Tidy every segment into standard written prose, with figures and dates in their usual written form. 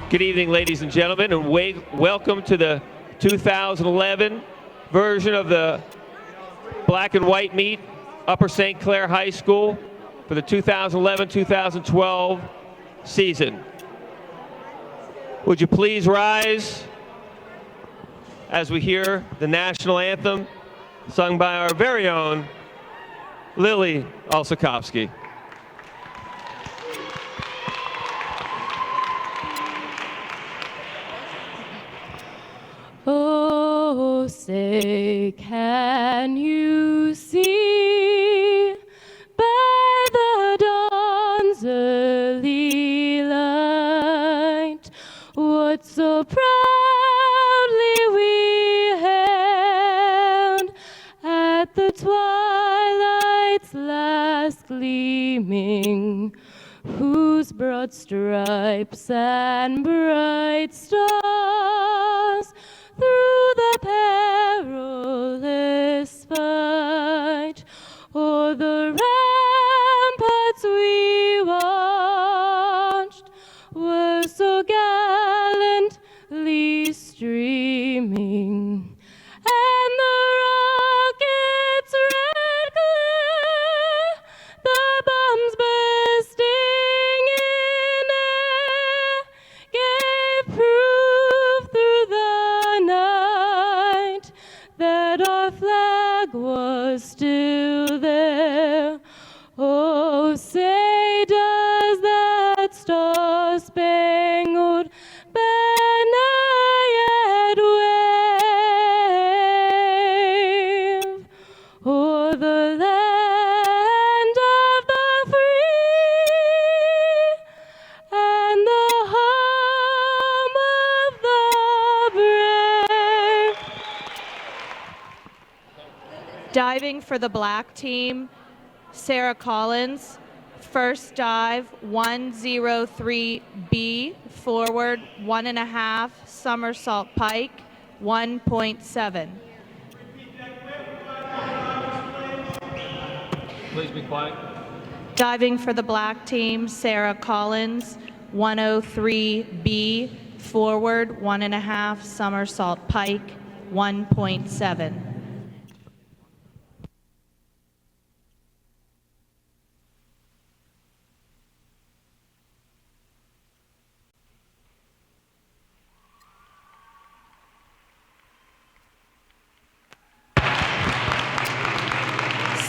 Good evening, ladies and gentlemen, and welcome to the 2011 version of the Black and White Meet, Upper St. Clair High School, for the 2011-2012 season. Would you please rise as we hear the national anthem sung by our very own Lily Olsakowski. Oh, say, can you see by the dawn's early light what so proudly we hailed at the twilight's last gleaming, whose broad stripes and bright stars through the perilous fight o'er the ramparts we watched were so gallantly streaming, and the rocket's red glare, the bombs bursting in air, gave proof through the night that our flag was still there. Oh, say, does that star-spangled banner yet wave o'er the land of the free and the home of the brave? Diving for the black team, Sarah Collins. First dive, 103B, forward 1.5, somersault pike, 1.7. Please be quiet. Diving for the black team, Sarah Collins, 103B, forward 1.5, somersault pike, 1.7.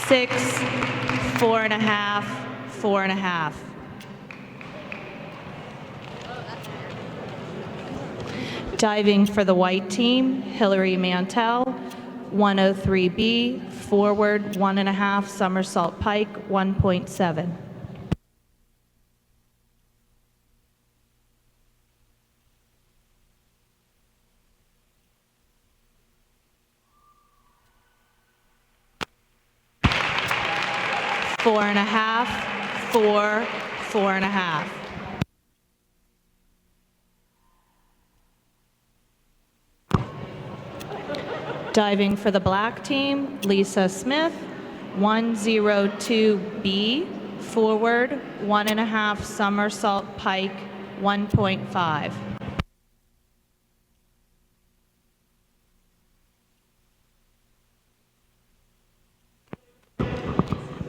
Six, 4.5, 4.5. Diving for the white team, Hillary Mantell, 103B, forward 1.5, somersault pike, 1.7. Four and a half, 4, 4.5. Diving for the black team, Lisa Smith, 102B, forward 1.5, somersault pike, 1.5.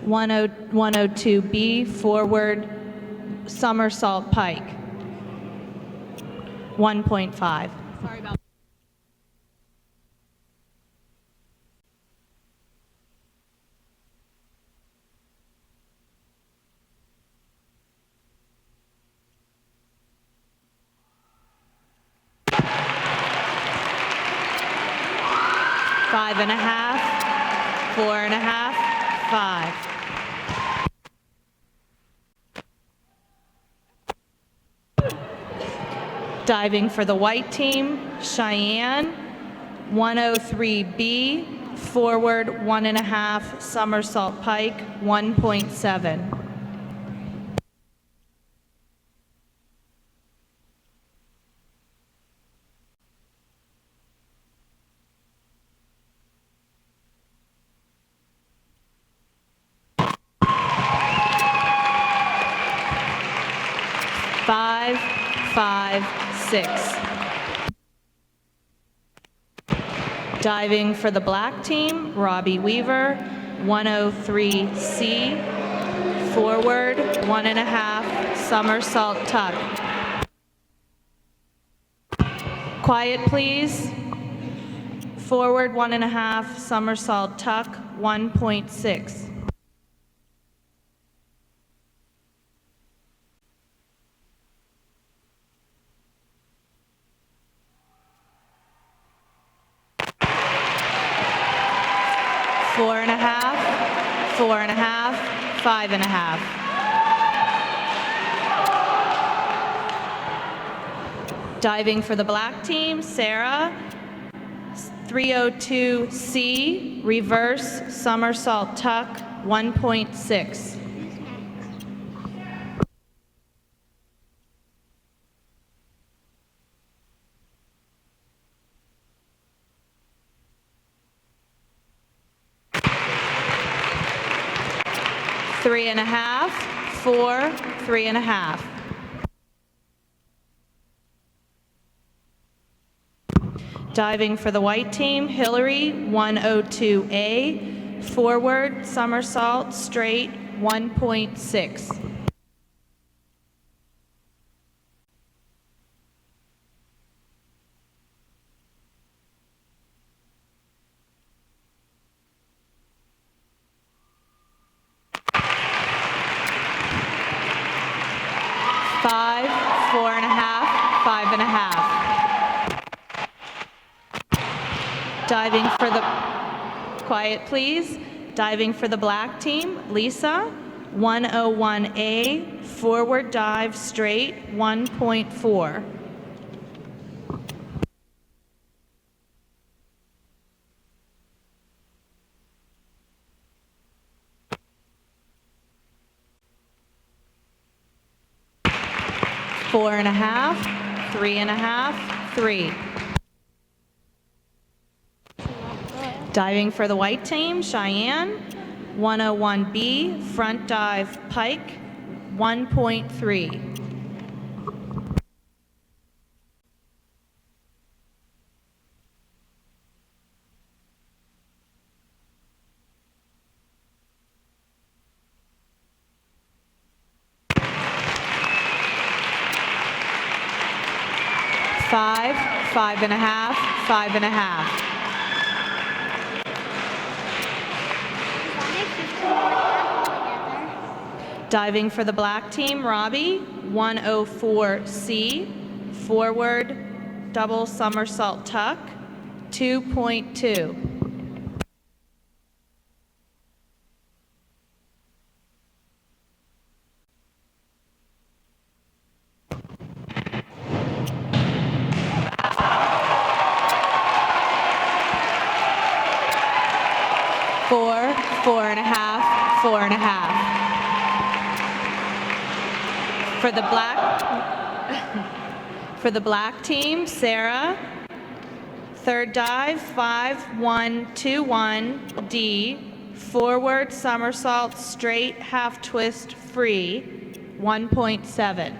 One oh two B, forward somersault pike, 1.5. Sorry about that. Five and a half, 4.5, 5. Diving for the white team, Cheyenne, 103B, forward 1.5, somersault pike, 1.7. Five, 5, 1.6. Diving for the black team, Robbie Weaver, 103C, forward, 1.5, somersault tuck. Quiet, please. Forward, 1.5, somersault tuck, 1.6. Four and a half, 4.5, 5.5. Diving for the black team, Sarah, 302C, reverse somersault tuck, 1.6. Three and a half, 4, 3.5. Diving for the white team, Hillary, 102A, forward, somersault, straight, 1.6. Five, 4.5, 5.5. Diving for the, quiet please, diving for the black team, Lisa, 101A, forward dive straight, 1.4. Four and a half, 3.5, 3. Diving for the white team, Cheyenne, 101B, front dive pike, 1.3. Five, 5.5, 5.5. Diving for the black team, Robbie, 104C, forward, double somersault tuck, 2.2. Four, 4.5, 4.5. For the black team, Sarah, third dive, 5-1-2-1, forward somersault straight half twist free, 1.7.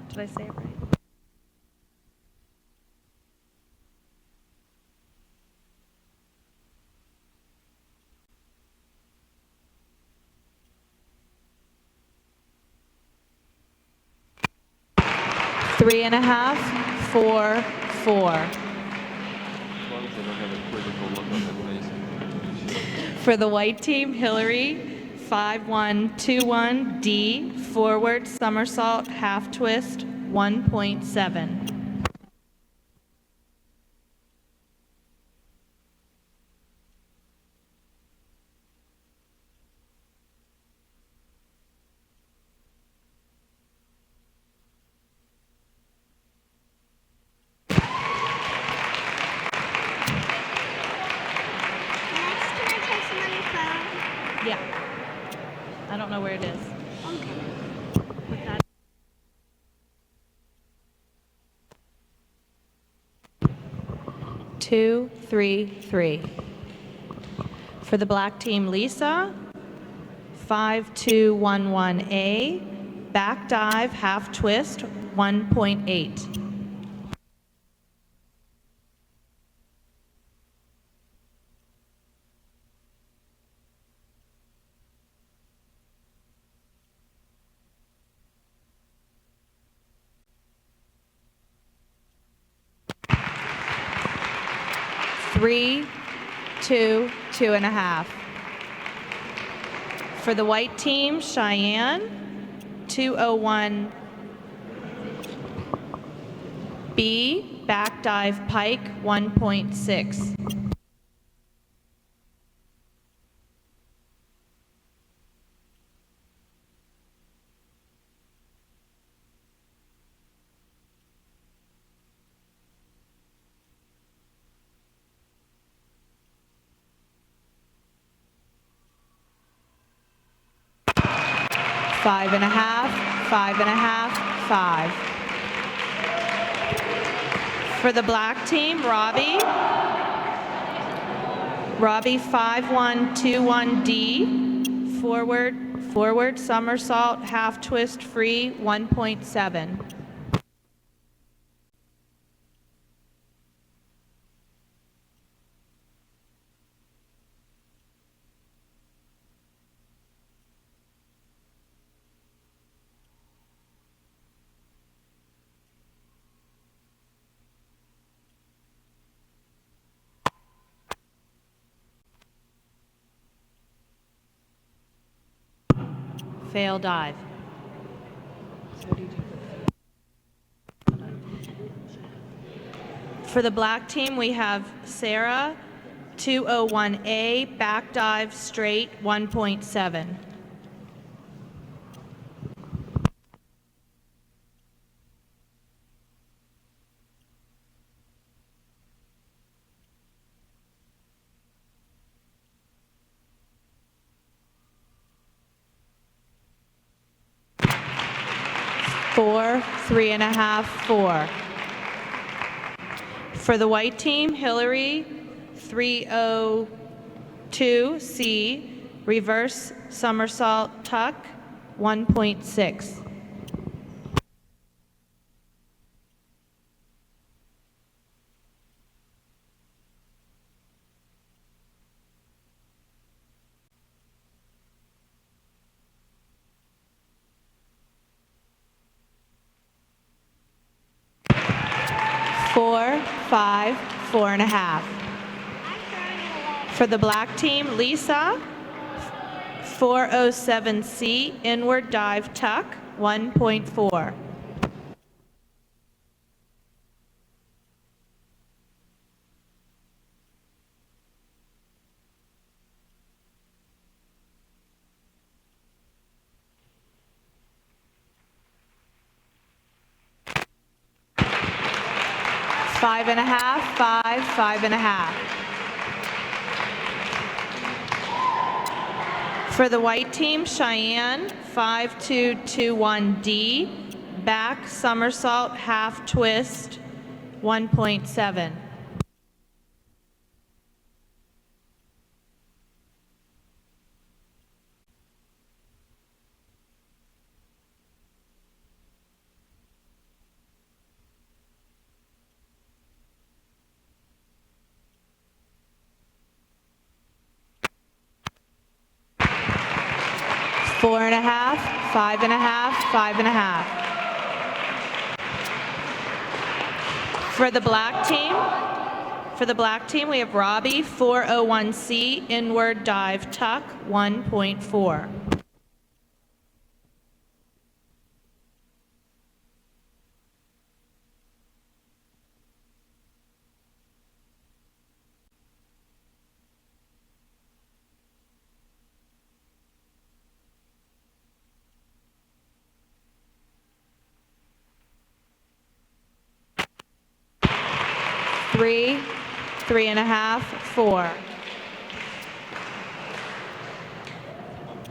Did I say it right? Three and a half, 4, 4. For the white team, Hillary, 5-1-2-1, forward somersault half twist, 1.7. Yeah. I don't know where it is. Put that. Two, 3, 3. For the black team, Lisa, 5-2-1-1A, back dive, half twist, 1.8. 3, 2, 2.5. For the white team, Cheyenne, 201 B, back dive pike, 1.6. Five and a half, 5. For the black team, Robbie, 5121D, forward somersault, half twist free, 1.7. Fail dive. For the black team, we have Sarah, 201A, back dive straight, 1.7. Four, 3.5, 4. For the white team, Hillary, 302C, reverse somersault tuck, 1.6. Four, 5, 4.5. For the black team, Lisa, 407C, inward dive tuck, 1.4. Five and a half, 5, 5.5. For the white team, Cheyenne, 5221D, back somersault, half twist, 1.7. Four and a half, 5.5, 5.5. For the black team, we have Robbie, 401C, inward dive tuck, 1.4. Three, 3.5, 4.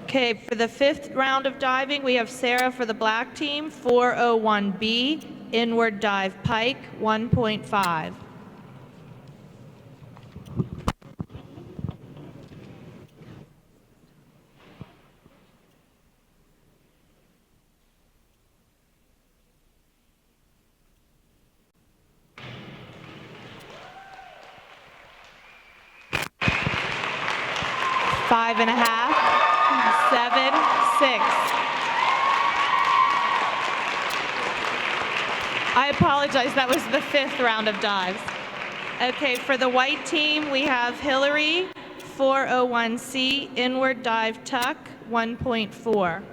Okay, for the fifth round of diving, we have Sarah for the black team, 401B, inward dive pike, 1.5. Five and a half, 7, 6. I apologize, that was the fifth round of dives. Okay, for the white team, we have Hillary, 401C, inward dive tuck, 1.4.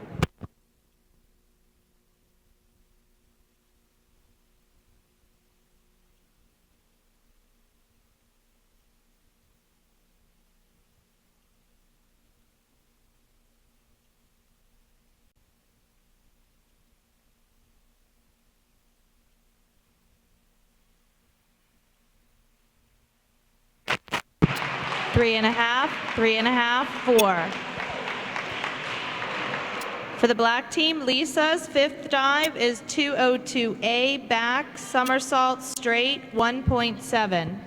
Three and a half, 4. For the black team, Lisa's fifth dive is 202A, back, somersault, straight, 1.7.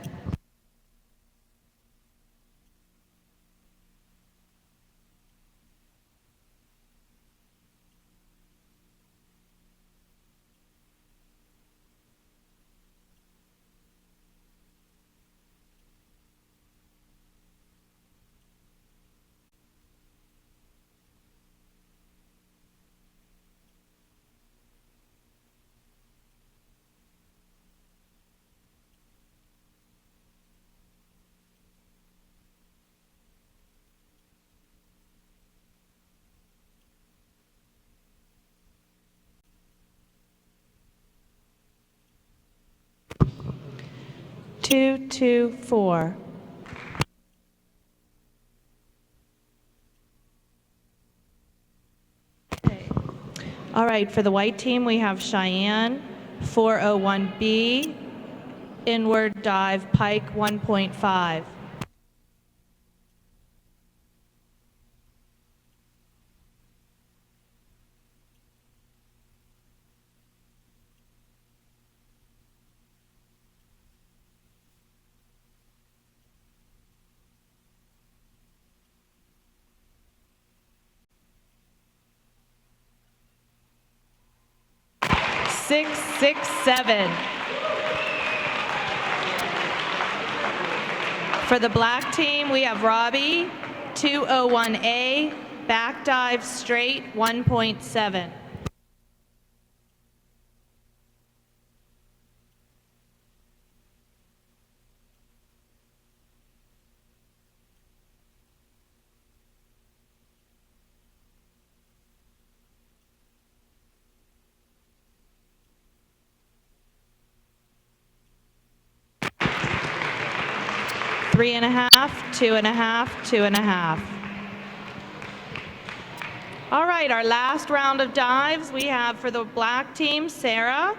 Two, 2, 4. All right, for the white team, we have Cheyenne, 401B, inward dive, pike, 1.5. Six, 6, 7. For the black team, we have Robbie, 201A, back dive straight, 1.7. Three and a half, 2 and a half, 2 and a half. All right, our last round of dives we have for the black team, Sarah.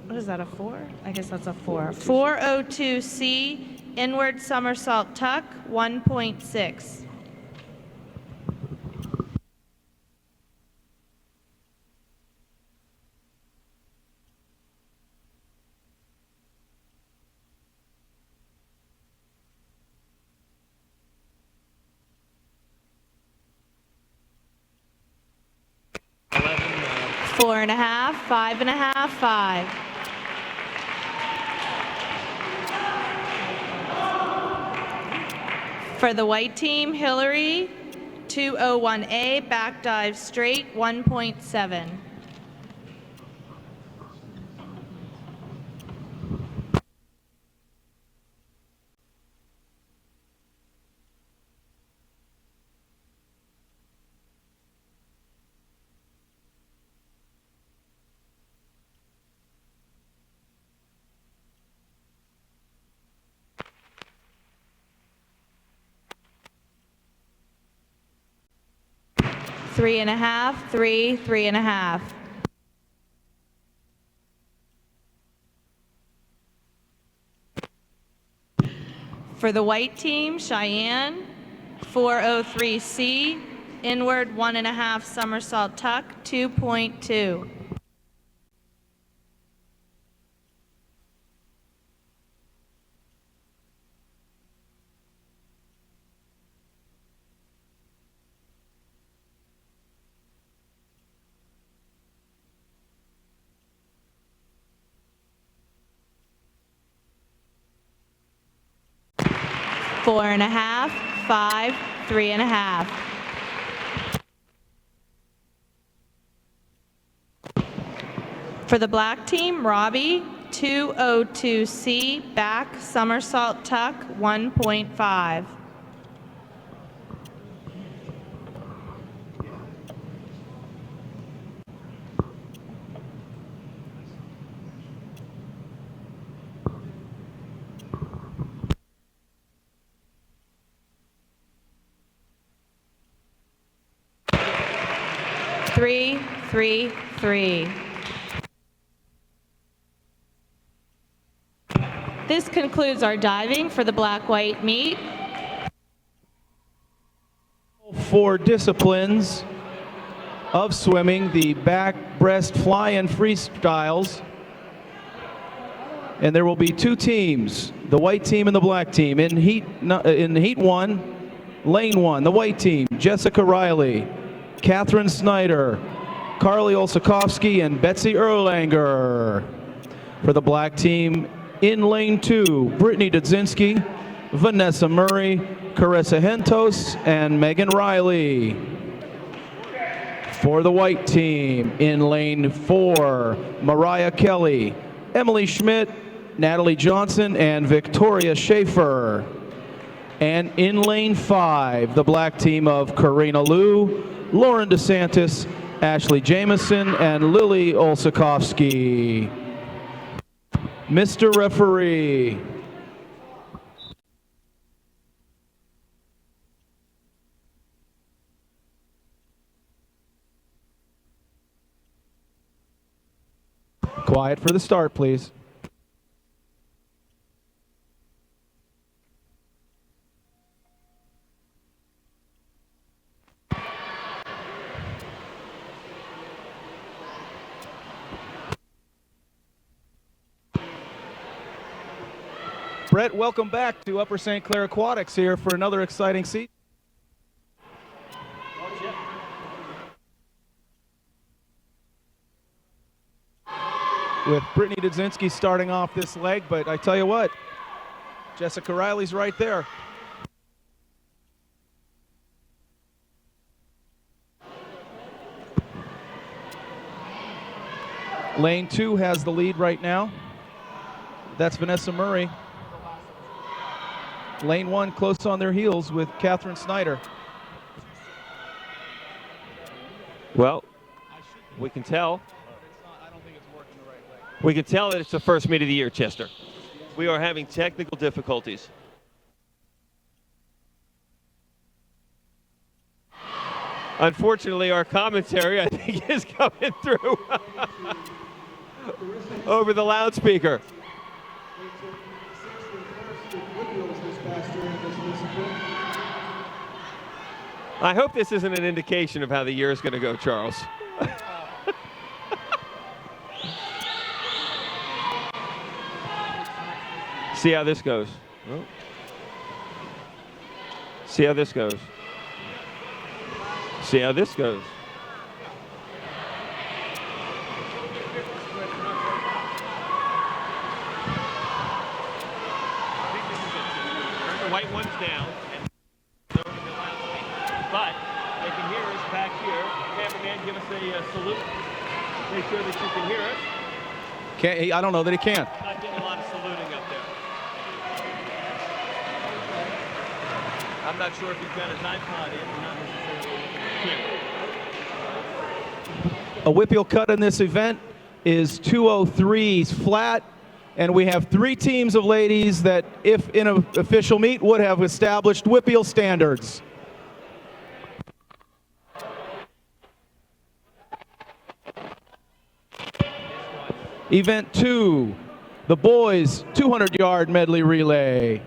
What is that, a 4? I guess that's a 4. 402C, inward somersault tuck, 1.6. Four and a half, 5 and a half, 5. For the white team, Hillary, 201A, back dive straight, 1.7. Three and a half, 3, 3 and a half. For the white team, Cheyenne, 403C, inward 1.5 somersault tuck, 2.2. Four and a half, 5, 3 and a half. For the black team, Robbie, 202C, back somersault tuck, 1.5. Three, three, three. This concludes our diving for the black-white meet. For disciplines of swimming, the back, breast, fly, and freestyles. And there will be two teams, the white team and the black team. In heat one, lane one, the white team, Jessica Riley, Catherine Snyder, Carly Olsakowski, and Betsy Erlanger. For the black team, in lane two, Brittany Dudzinski, Vanessa Murray, Carissa Hentos, and Megan Riley. For the white team, in lane four, Mariah Kelly, Emily Schmidt, Natalie Johnson, and Victoria Schaefer. And in lane five, the black team of Karina Liu, Lauren DeSantis, Ashley Jamison, and Lily Olsakowski. Mr. Referee. Quiet for the start, please. Brett, welcome back to Upper St. Clair Aquatics here for another exciting season. With Brittany Dudzinski starting off this leg, but I tell you what, Jessica Riley's right there. Lane two has the lead right now. That's Vanessa Murray. Lane one close on their heels with Catherine Snyder. Well, we can tell. We can tell that it's the first meet of the year, Chester. We are having technical difficulties. Unfortunately, our commentary, I think, is coming through over the loudspeaker. I hope this isn't an indication of how the year is going to go, Charles. See how this goes. Oh. See how this goes. See how this goes. Turn the white ones down. But they can hear us back here. Cameraman, give us a salute. Make sure that you can hear us. I don't know that he can. Not getting a lot of saluting up there. I'm not sure if he's got his iPod in or not necessarily. A whippeal cut in this event is 203s flat, and we have three teams of ladies that, if in an official meet, would have established whippeal standards. Event 2, the boys 200-yard medley relay.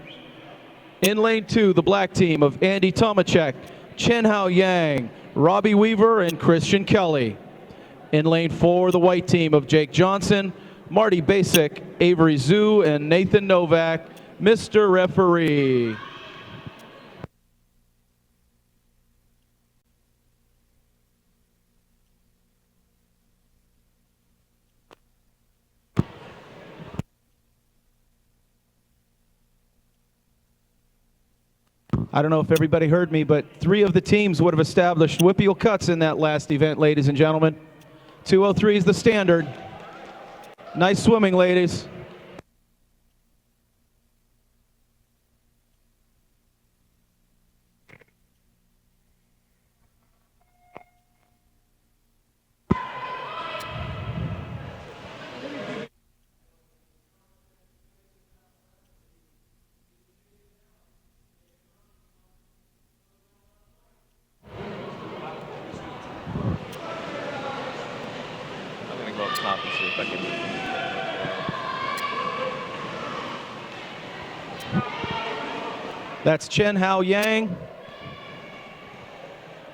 In lane 2, the black team of Andy Tomachek, Chen Hao Yang, Robbie Weaver, and Christian Kelly. In lane 4, the white team of Jake Johnson, Marty Basic, Avery Zhu, and Nathan Novak. Mr. Referee. I don't know if everybody heard me, but 3 of the teams would have established whippeal cuts in that last event, ladies and gentlemen. 203 is the standard. Nice swimming, ladies. a second. That's Chen Hao Yang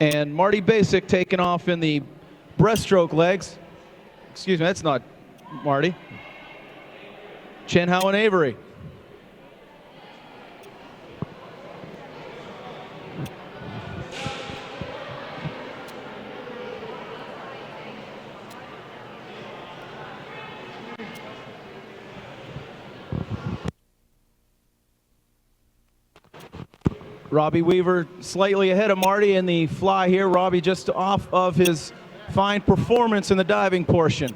and Marty Basic taking off in the breaststroke legs. Excuse me, that's not Marty. Chen Hao and Avery. Robbie Weaver slightly ahead of Marty in the fly here. Robbie just off of his fine performance in the diving portion.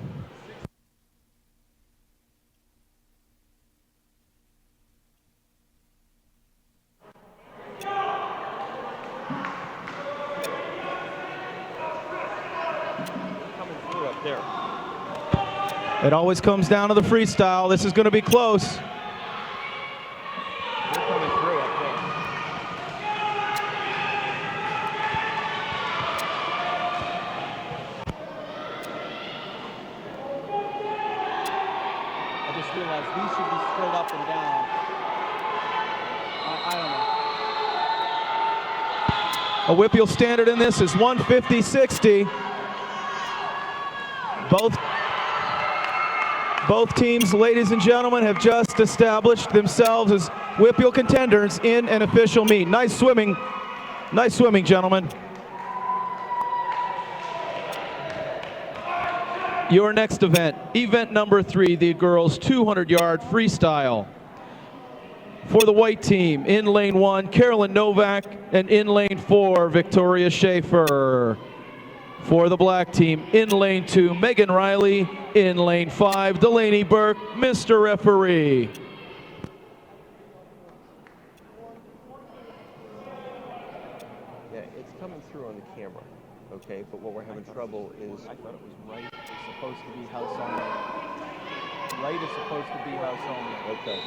Coming through up there. It always comes down to the freestyle. This is going to be close. They're coming through up there. I just realized these should be straight up and down. I don't know. A Whippeal standard in this is 150-60. Both teams, ladies and gentlemen, have just established themselves as Whippeal contenders in an official meet. Nice swimming, gentlemen. Your next event number 3, the girls 200-yard freestyle. For the white team, in lane 1, Carolyn Novak, and in lane 4, Victoria Schaefer. For the black team, in lane 2, Megan Riley, in lane 5, Delaney Burke, Mr. Referee. Yeah, it's coming through on the camera, okay? But what we're having trouble is... I thought it was right. It's supposed to be house only. Right is supposed to be house only. Okay.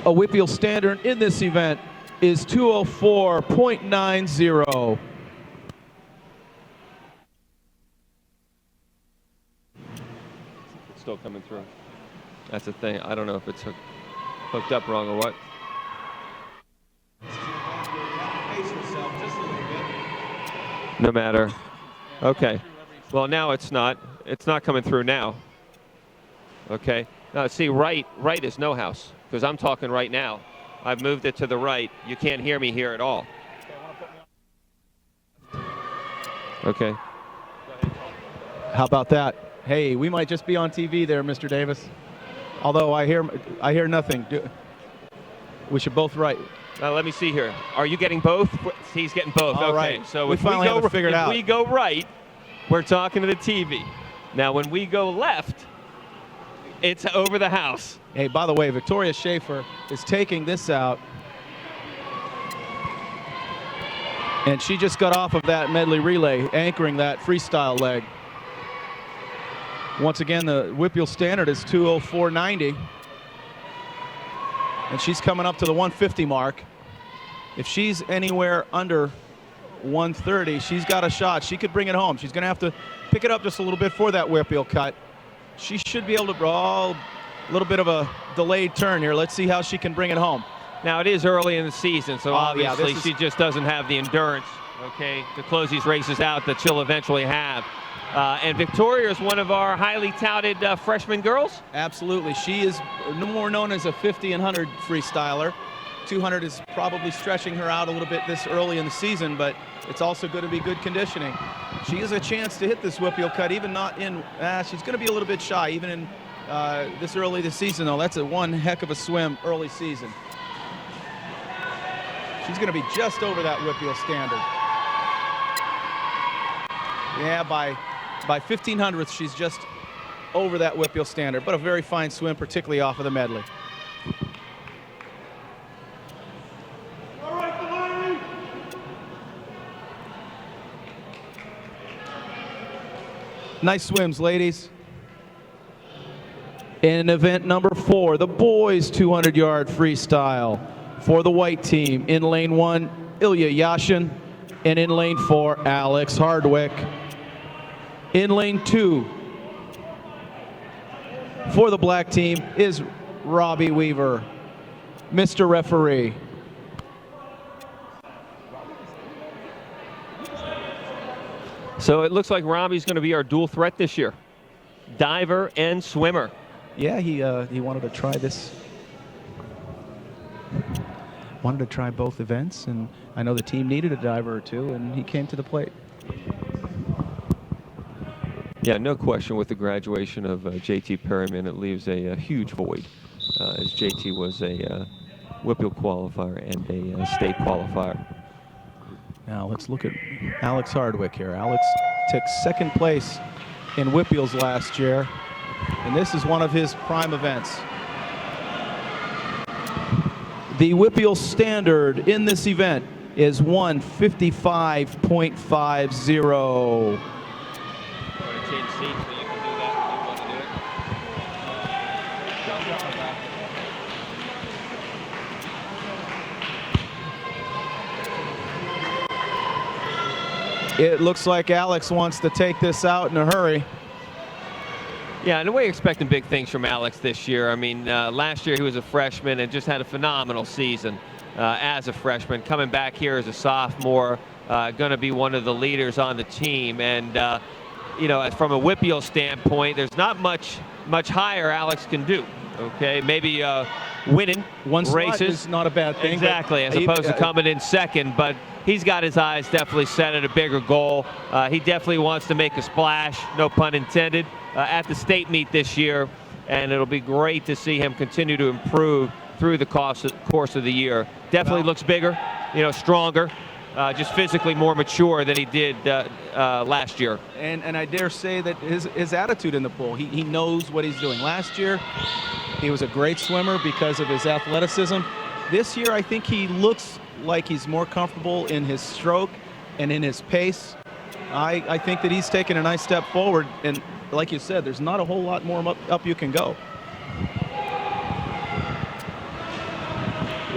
A Whippeal standard in this event is 204.90. It's still coming through. That's the thing. I don't know if it's hooked up wrong or what. No matter. Okay. Well, now it's not. It's not coming through now. Okay. Now, see, right is no house, because I'm talking right now. I've moved it to the right. You can't hear me here at all. Okay. How about that? Hey, we might just be on TV there, Mr. Davis. Although I hear nothing. We should both write. Now, let me see here. Are you getting both? He's getting both. All okay. right. So We if finally have it figured out. If we go right, we're talking to the TV. Now, when we go left, it's over the house. Hey, by the way, Victoria Schaefer is taking this out. And she just got off of that medley relay, anchoring that freestyle leg. Once again, the Whippeal standard is 204.90. And she's coming up to the 150 mark. If she's anywhere under 130, she's got a shot. She could bring it home. She's going to have to pick it up just a little bit for that Whippeal cut. She should be able to brawl. A little bit of a delayed turn here. Let's see how she can bring it home. Now, it is early in the season, so yeah, obviously she just doesn't have the endurance, okay, to close these races out that she'll eventually have. And Victoria is one of our highly touted freshman girls. Absolutely. She is more known as a 50 and 100 freestyler. 200 is probably stretching her out a little bit this early in the season, but it's also going to be good conditioning. She has a chance to hit this Whippeal cut, even not in, she's going to be a little bit shy, even in this early this season, though. That's one heck of a swim early season. She's going to be just over that Whippeal standard. Yeah, by 1500ths, she's just over that Whippeal standard, but a very fine swim, particularly off of the medley. Nice swims, ladies. In event number 4, the boys 200-yard freestyle. For the white team, in lane 1, Ilya Yashin, and in lane 4, Alex Hardwick. In lane 2, for the black team, is Robbie Weaver. Mr. Referee. So it looks like Robbie's going to be our dual threat this year. Diver and swimmer. Yeah, he wanted to try this. Wanted to try both events, and I know the team needed a diver or two, and he came to the plate. Yeah, no question with the graduation of JT Perryman, it leaves a huge void, as JT was a Whipple qualifier and a state qualifier. Now let's look at Alex Hardwick here. Alex took second place in Whipples last year, and this is one of his prime events. The Whipple standard in this event is 155.50. Change seats so you can do that if you want to do it. It looks like Alex wants to take this out in a hurry. Yeah, and we're expecting big things from Alex this year. I mean, last year he was a freshman and just had a phenomenal season as a freshman. Coming back here as a sophomore, going to be one of the leaders on the team. And, you know, from a Whipple standpoint, there's not much higher Alex can do. Okay, maybe winning One slot races is not a bad thing. exactly, as opposed to coming in second. But he's got his eyes definitely set at a bigger goal. He definitely wants to make a splash, no pun intended, at the state meet this year, and it'll be great to see him continue to improve through the course of the year. Definitely looks bigger, you know, stronger, just physically more mature than he did last year. And I dare say that his attitude in the pool, he knows what he's doing. Last year, he was a great swimmer because of his athleticism. This year, I think he looks like he's more comfortable in his stroke and in his pace. I think that he's taken a nice step forward, and like you said, there's not a whole lot more up you can go.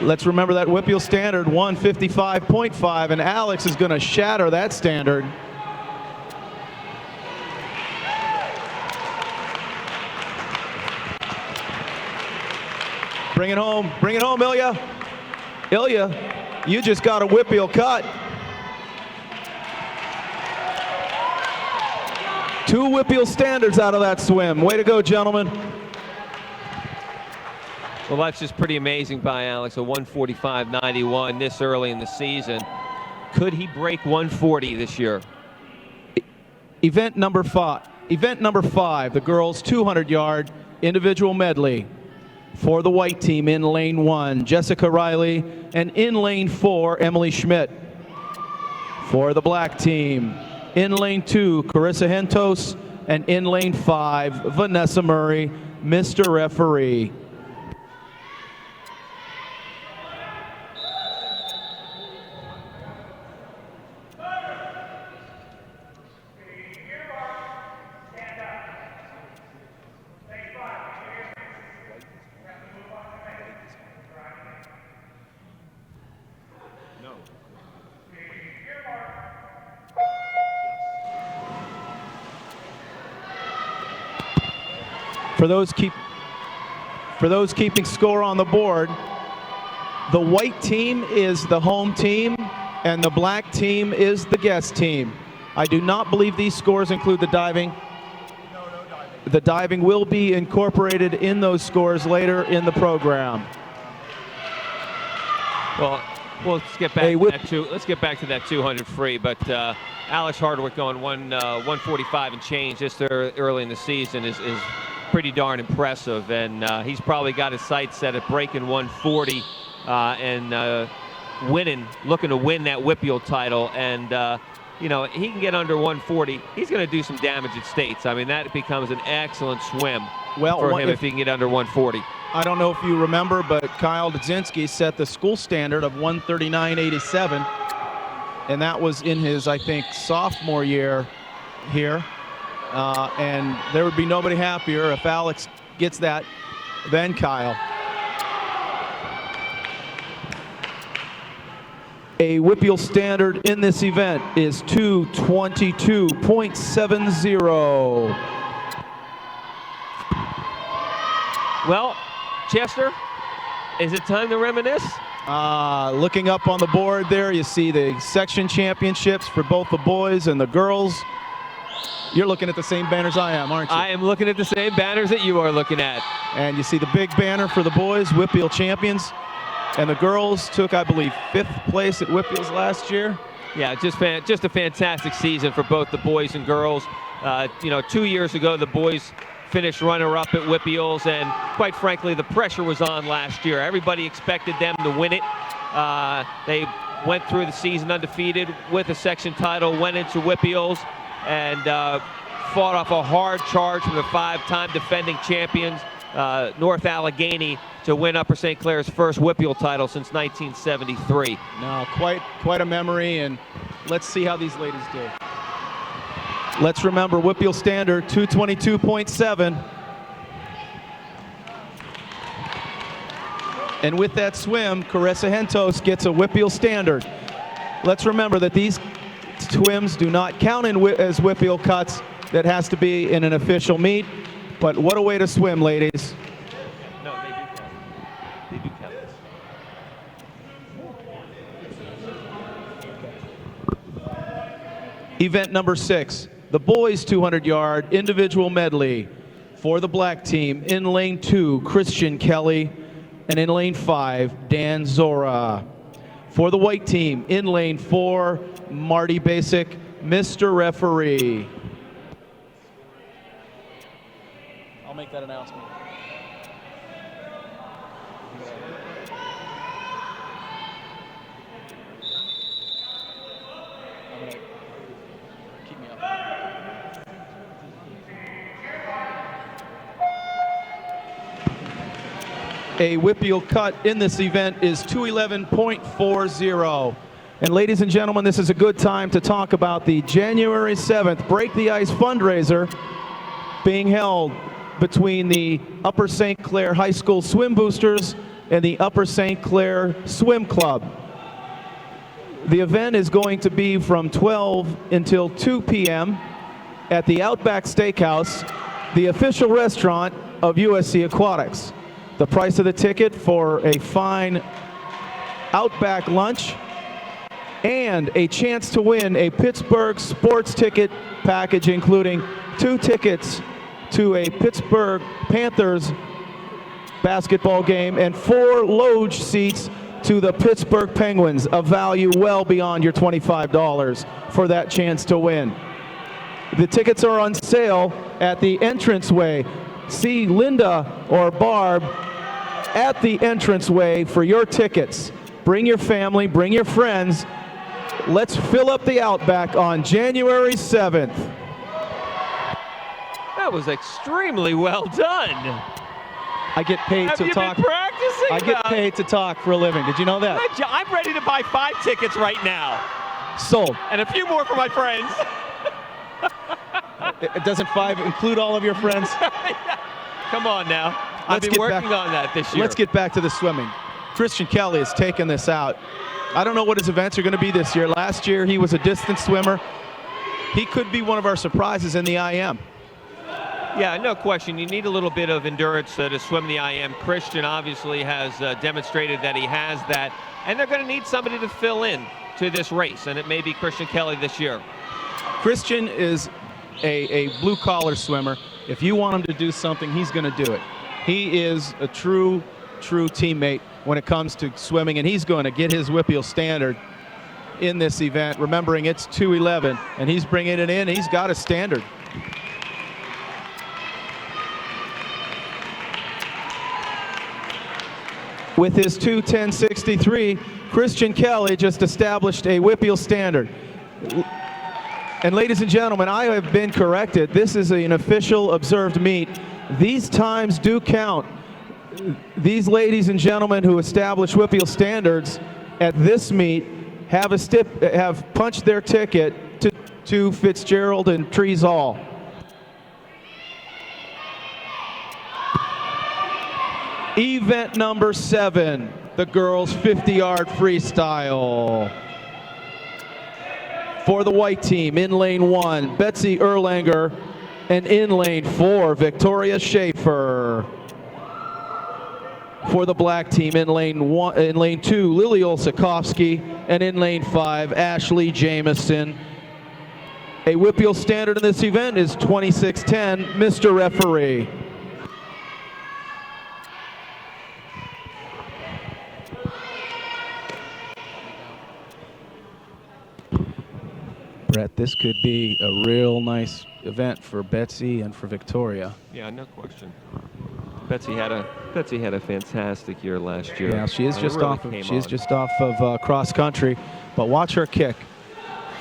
Let's remember that Whipple standard, 155.5, and Alex is going to shatter that standard. Bring it home, Ilya. Ilya, you just got a Whipple cut. 2 Whipple standards out of that swim. Way to go, gentlemen. Well, that's just pretty amazing by Alex, a 145.91 this early in the season. Could he break 140 this year? Event number 5, the girls 200-yard individual medley. For the white team, in lane 1, Jessica Riley, and in lane 4, Emily Schmidt. For the black team, in lane 2, Carissa Hentos, and in lane 5, Vanessa Murray. Mr. Referee. For those keeping score on the board, the white team is the home team and the black team is the guest team. I do not believe these scores include the diving. No diving. The diving will be incorporated in those scores later in the program. Well, let's get back to that 200 free. But Alex Hardwick going 145 and change this early in the season is pretty darn impressive, and he's probably got his sights set at breaking 140 and looking to win that Whipple title. And you know, he can get under 140. He's going to do some damage at states. I mean, that becomes an excellent swim for him if he can get under 140. I don't know if you remember, but Kyle Dudzinski set the school standard of 139.87, and that was in his, I think, sophomore year here. And there would be nobody happier if Alex gets that, then Kyle. A Whippeal standard in this event is 2:22.70. Well, Chester, is it time to reminisce? Looking up on the board there, you see the section championships for both the boys and the girls. You're looking at the same banners I am, aren't you? I am looking at the same banners that you are looking at. And you see the big banner for the boys, Whippeal champions. And the girls took, I believe, 5th place at Whippeals last year. Yeah, just a fantastic season for both the boys and girls. 2 years ago, the boys finished runner-up at Whippeals, and quite frankly, the pressure was on last year. Everybody expected them to win it. They went through the season undefeated with a section title, went into Whippeals, and fought off a hard charge from the 5-time defending champions, North Allegheny, to win Upper St. Clair's first Whippeal title since 1973. No, quite a memory, and let's see how these ladies do. Let's remember Whippeal standard 222.7. And with that swim, Caressa Hentos gets a Whippeal standard. Let's remember that these swims do not count as Whippeal cuts. That has to be in an official meet. But what a way to swim, ladies. No, they do count. They do count. Event number 6, the boys 200-yard individual medley. For the black team, in lane 2, Christian Kelly, and in lane 5, Dan Zora. For the white team, in lane 4, Marty Basic, Mr. Referee. I'll make that announcement. Keep me up. A Whippeal cut in this event is 211.40. And ladies and gentlemen, this is a good time to talk about the January 7th Break the Ice fundraiser being held between the Upper St. Clair High School Swim Boosters and the Upper St. Clair Swim Club. The event is going to be from 12 until 2 p.m. at the Outback Steakhouse, the official restaurant of USC Aquatics. The price of the ticket for a fine Outback lunch and a chance to win a Pittsburgh sports ticket package, including 2 tickets to a Pittsburgh Panthers basketball game and 4 loge seats to the Pittsburgh Penguins, a value well beyond your $25 for that chance to win. The tickets are on sale at the entranceway. See Linda or Barb at the entranceway for your tickets. Bring your family, bring your friends. Let's fill up the Outback on January 7th. That was extremely well done. I get paid Have to you talk. been practicing? I get paid to talk for a living. Did you know that? I'm ready to buy 5 tickets right now, Sold. and a few more for my friends. Doesn't 5 include all of your friends? Come on now. I've Let's been get working back- on that this year. Let's get back to the swimming. Christian Kelly has taken this out. I don't know what his events are going to be this year. Last year he was a distance swimmer. He could be one of our surprises in the IM. Yeah, no question. You need a little bit of endurance to swim the IM. Christian obviously has demonstrated that he has that, and they're going to need somebody to fill in to this race, and it may be Christian Kelly this year. Christian is a blue-collar swimmer. If you want him to do something, he's going to do it. He is a true teammate when it comes to swimming, and he's going to get his Whippeal standard in this event, remembering it's 2:11, and he's bringing it in. He's got a standard. With his 2:10.63, Christian Kelly just established a Whippeal standard. And ladies and gentlemen, I have been corrected. This is an official observed meet. These times do count. These ladies and gentlemen who establish Whippeal standards at this meet have punched their ticket to Fitzgerald and Trees Hall. Event number 7, the girls 50-yard freestyle. For the white team, in lane 1, Betsy Erlanger, and in lane 4, Victoria Schaefer. For the black team, in lane 2, Lily Olsakowski, and in lane 5, Ashley Jamison. A WPIAL standard in this event is 26:10. Mr. Referee. Brett, this could be a real nice event for Betsy and for Victoria. Yeah, no question. Betsy had a fantastic year last year. Yeah, she is just really off. came She is on. just off of cross country, but watch her kick.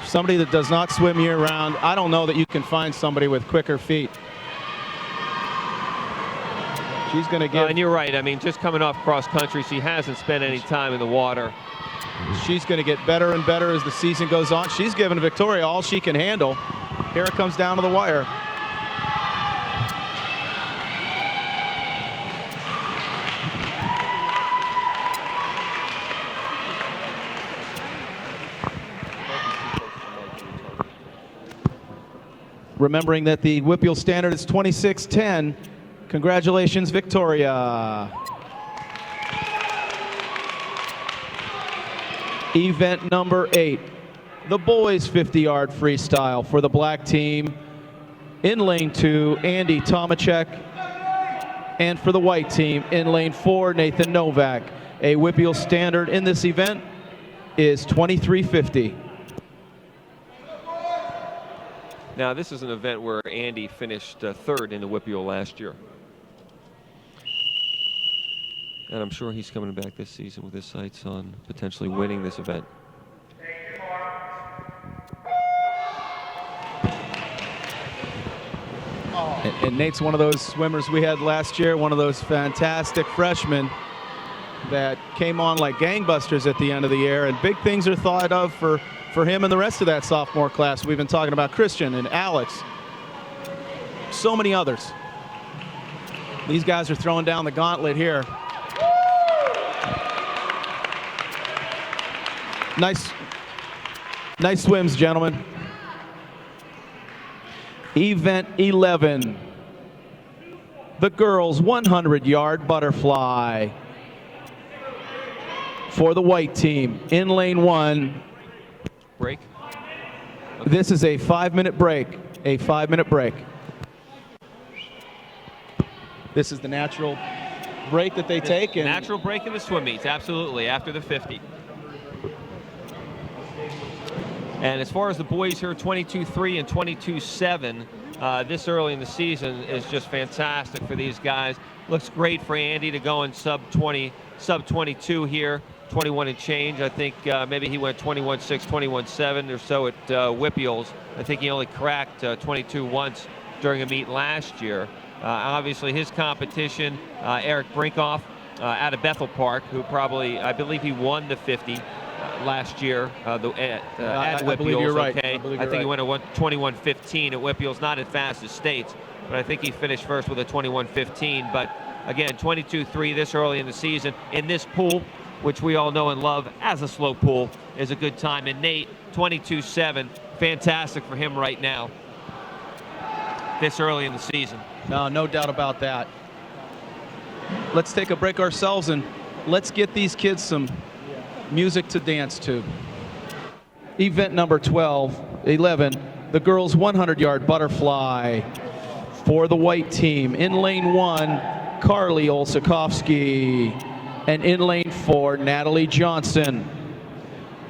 Somebody that does not swim year round, I don't know that you can find somebody with quicker feet. She's going to No, give. and you're right. I mean, just coming off cross country, she hasn't spent any time in the water. She's going to get better and better as the season goes on. She's giving Victoria all she can handle. Here it comes down to the wire. Remembering that the WPIAL standard is 26:10. Congratulations, Victoria. Event number 8, the boys 50-yard freestyle. For the black team, in lane 2, Andy Tomachek. And for the white team, in lane 4, Nathan Novak. A WPIAL standard in this event is 23:50. Now, this is an event where Andy finished third in the WPIAL last year. And I'm sure he's coming back this season with his sights on potentially winning this event. And Nate's one of those swimmers we had last year, one of those fantastic freshmen that came on like gangbusters at the end of the year, and big things are thought of for him and the rest of that sophomore class. We've been talking about Christian and Alex, so many others. These guys are throwing down the gauntlet here. Nice swims, gentlemen. Event 11, the girls 100-yard butterfly. For the white team, in lane 1, Break. this is a 5-minute break. A 5-minute break. This is the natural break that they take. And Natural break in the swim meets, absolutely, after the 50. And as far as the boys here, 22-3 and 22-7, this early in the season is just fantastic for these guys. Looks great for Andy to go in sub 22 here, 21 and change. I think maybe he went 21-6, 21-7 or so at WPIALs. I think he only cracked 22 once during a meet last year. Obviously, his competition, Eric Brinkoff out of Bethel Park, who probably, I believe he won the 50 last year at WPIALs. I believe you're right. Okay? I think he went a 21:15 at WPIALs, not as fast as States, but I think he finished first with a 21:15. But again, 22-3 this early in the season in this pool, which we all know and love as a slow pool, is a good time. And Nate, 22-7, fantastic for him right now this early in the season. No doubt about that. Let's take a break ourselves and let's get these kids some music to dance to. Event number 11, the girls 100-yard butterfly. For the white team, in lane 1, Carly Olsakowski, and in lane 4, Natalie Johnson.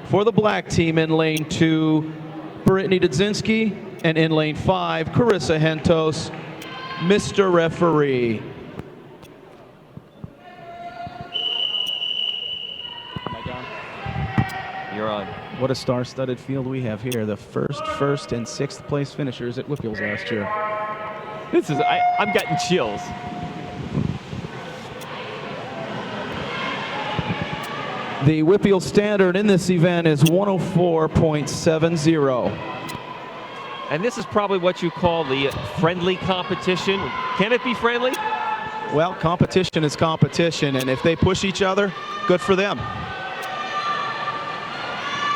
For the black team, in lane 2, Brittany Dudzinski, and in lane 5, Carissa Hentos. Mr. Referee. You're on. What a star-studded field we have here. The first, and sixth place finishers at WPIALs last year. This is, I'm getting chills. The WPIAL standard in this event is 104.70. And this is probably what you call the friendly competition. Can it be friendly? Well, competition is competition, and if they push each other, good for them.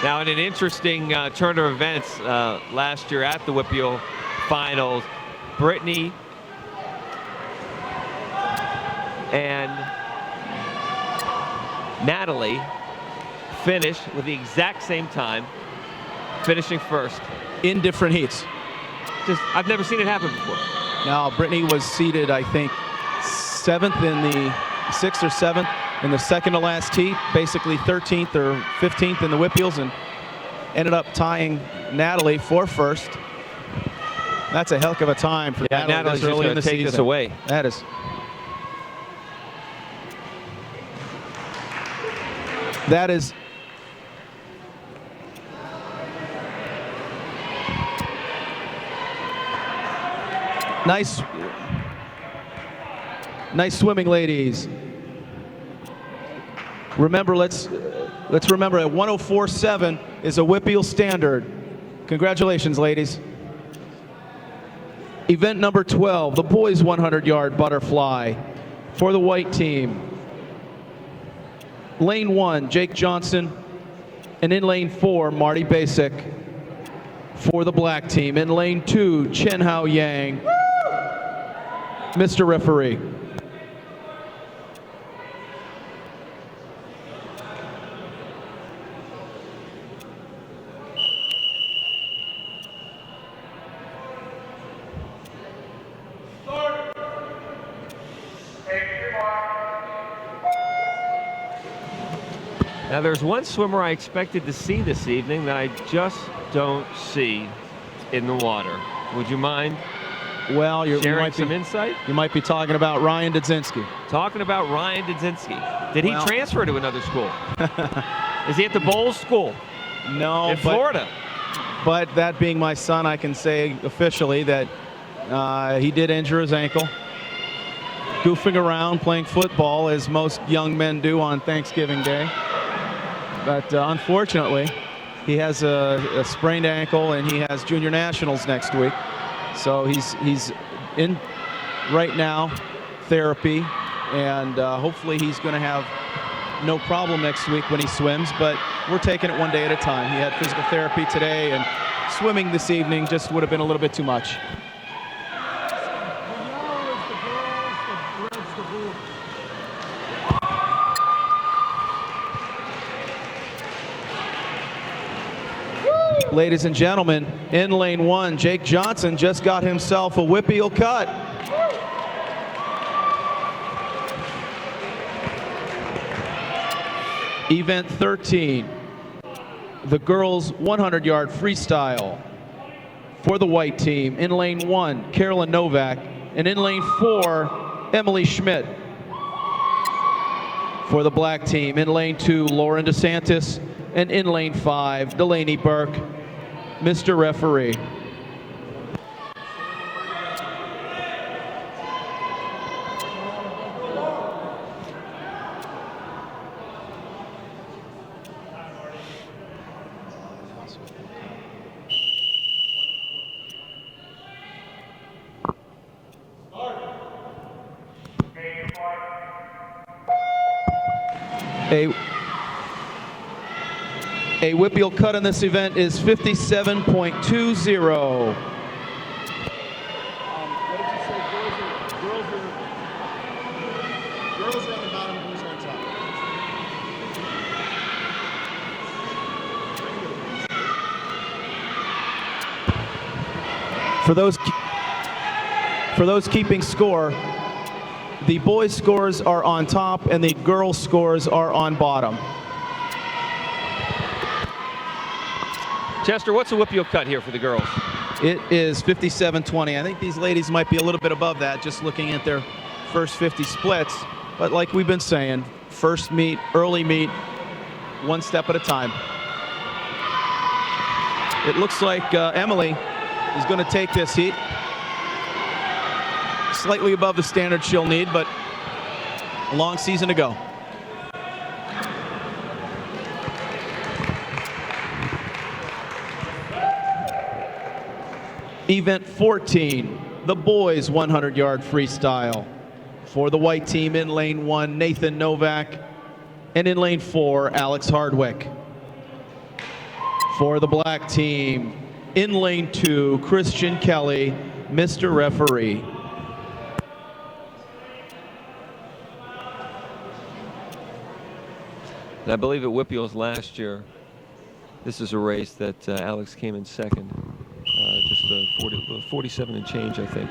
Now, in an interesting turn of events last year at the WPIAL Finals, Brittany and Natalie finished with the exact same time, finishing first. In different heats. Just, I've never seen it happen before. Now, Brittany was seated, I think, 6th or 7th in the second to last heat, basically 13th or 15th in the WPIALs, and ended up tying Natalie for first. That's a heck of a time for Natalie. Natalie's this just early going in the to take season. this away. That is. That is. Nice swimming, ladies. Remember, let's remember at 104.7 is a WPIAL standard. Congratulations, ladies. Event number 12, the boys 100-yard butterfly for the white team. Lane 1, Jake Johnson, and in lane 4, Marty Basic for the black team. In lane 2, Chen Hao Yang. Mr. Referee. Now, there's one swimmer I expected to see this evening that I just don't see in the water. Would you mind Well, you sharing might some be, insight? you might be talking about Ryan Dudzinski. Talking about Ryan Dudzinski. Did he Well- transfer to another school? Is he at the Bowles School No, in Florida? But that being my son, I can say officially that he did injure his ankle. Goofing around, playing football, as most young men do on Thanksgiving Day. But unfortunately, he has a sprained ankle, and he has junior nationals next week. So he's in right now therapy, and hopefully he's going to have no problem next week when he swims. But we're taking it one day at a time. He had physical therapy today, and swimming this evening just would have been a little bit too much. Ladies and gentlemen, in lane 1, Jake Johnson just got himself a WPIAL cut. Event 13, the girls 100-yard freestyle for the white team. In lane 1, Carolyn Novak, and in lane 4, Emily Schmidt. For the black team, in lane 2, Lauren DeSantis, and in lane 5, Delaney Burke. Mr. Referee. A WPIAL cut in this event is 57.20. What did you say? Girls are on the bottom, boys are on top. For those keeping score, the boys' scores are on top and the girls' scores are on bottom. Chester, what's the WPIAL cut here for the girls? It is 57.20. I think these ladies might be a little bit above that, just looking at their first 50 splits. But like we've been saying, first meet, early meet, one step at a time. It looks like Emily is going to take this heat. Slightly above the standard she'll need, but a long season to go. Event 14, the boys 100-yard freestyle For the white team in lane 1, Nathan Novak. And in lane 4, Alex Hardwick. For the black team in lane 2, Christian Kelly, Mr. Referee. And I believe at Whipple's last year, this is a race that Alex came in second. Just 47 and change, I think.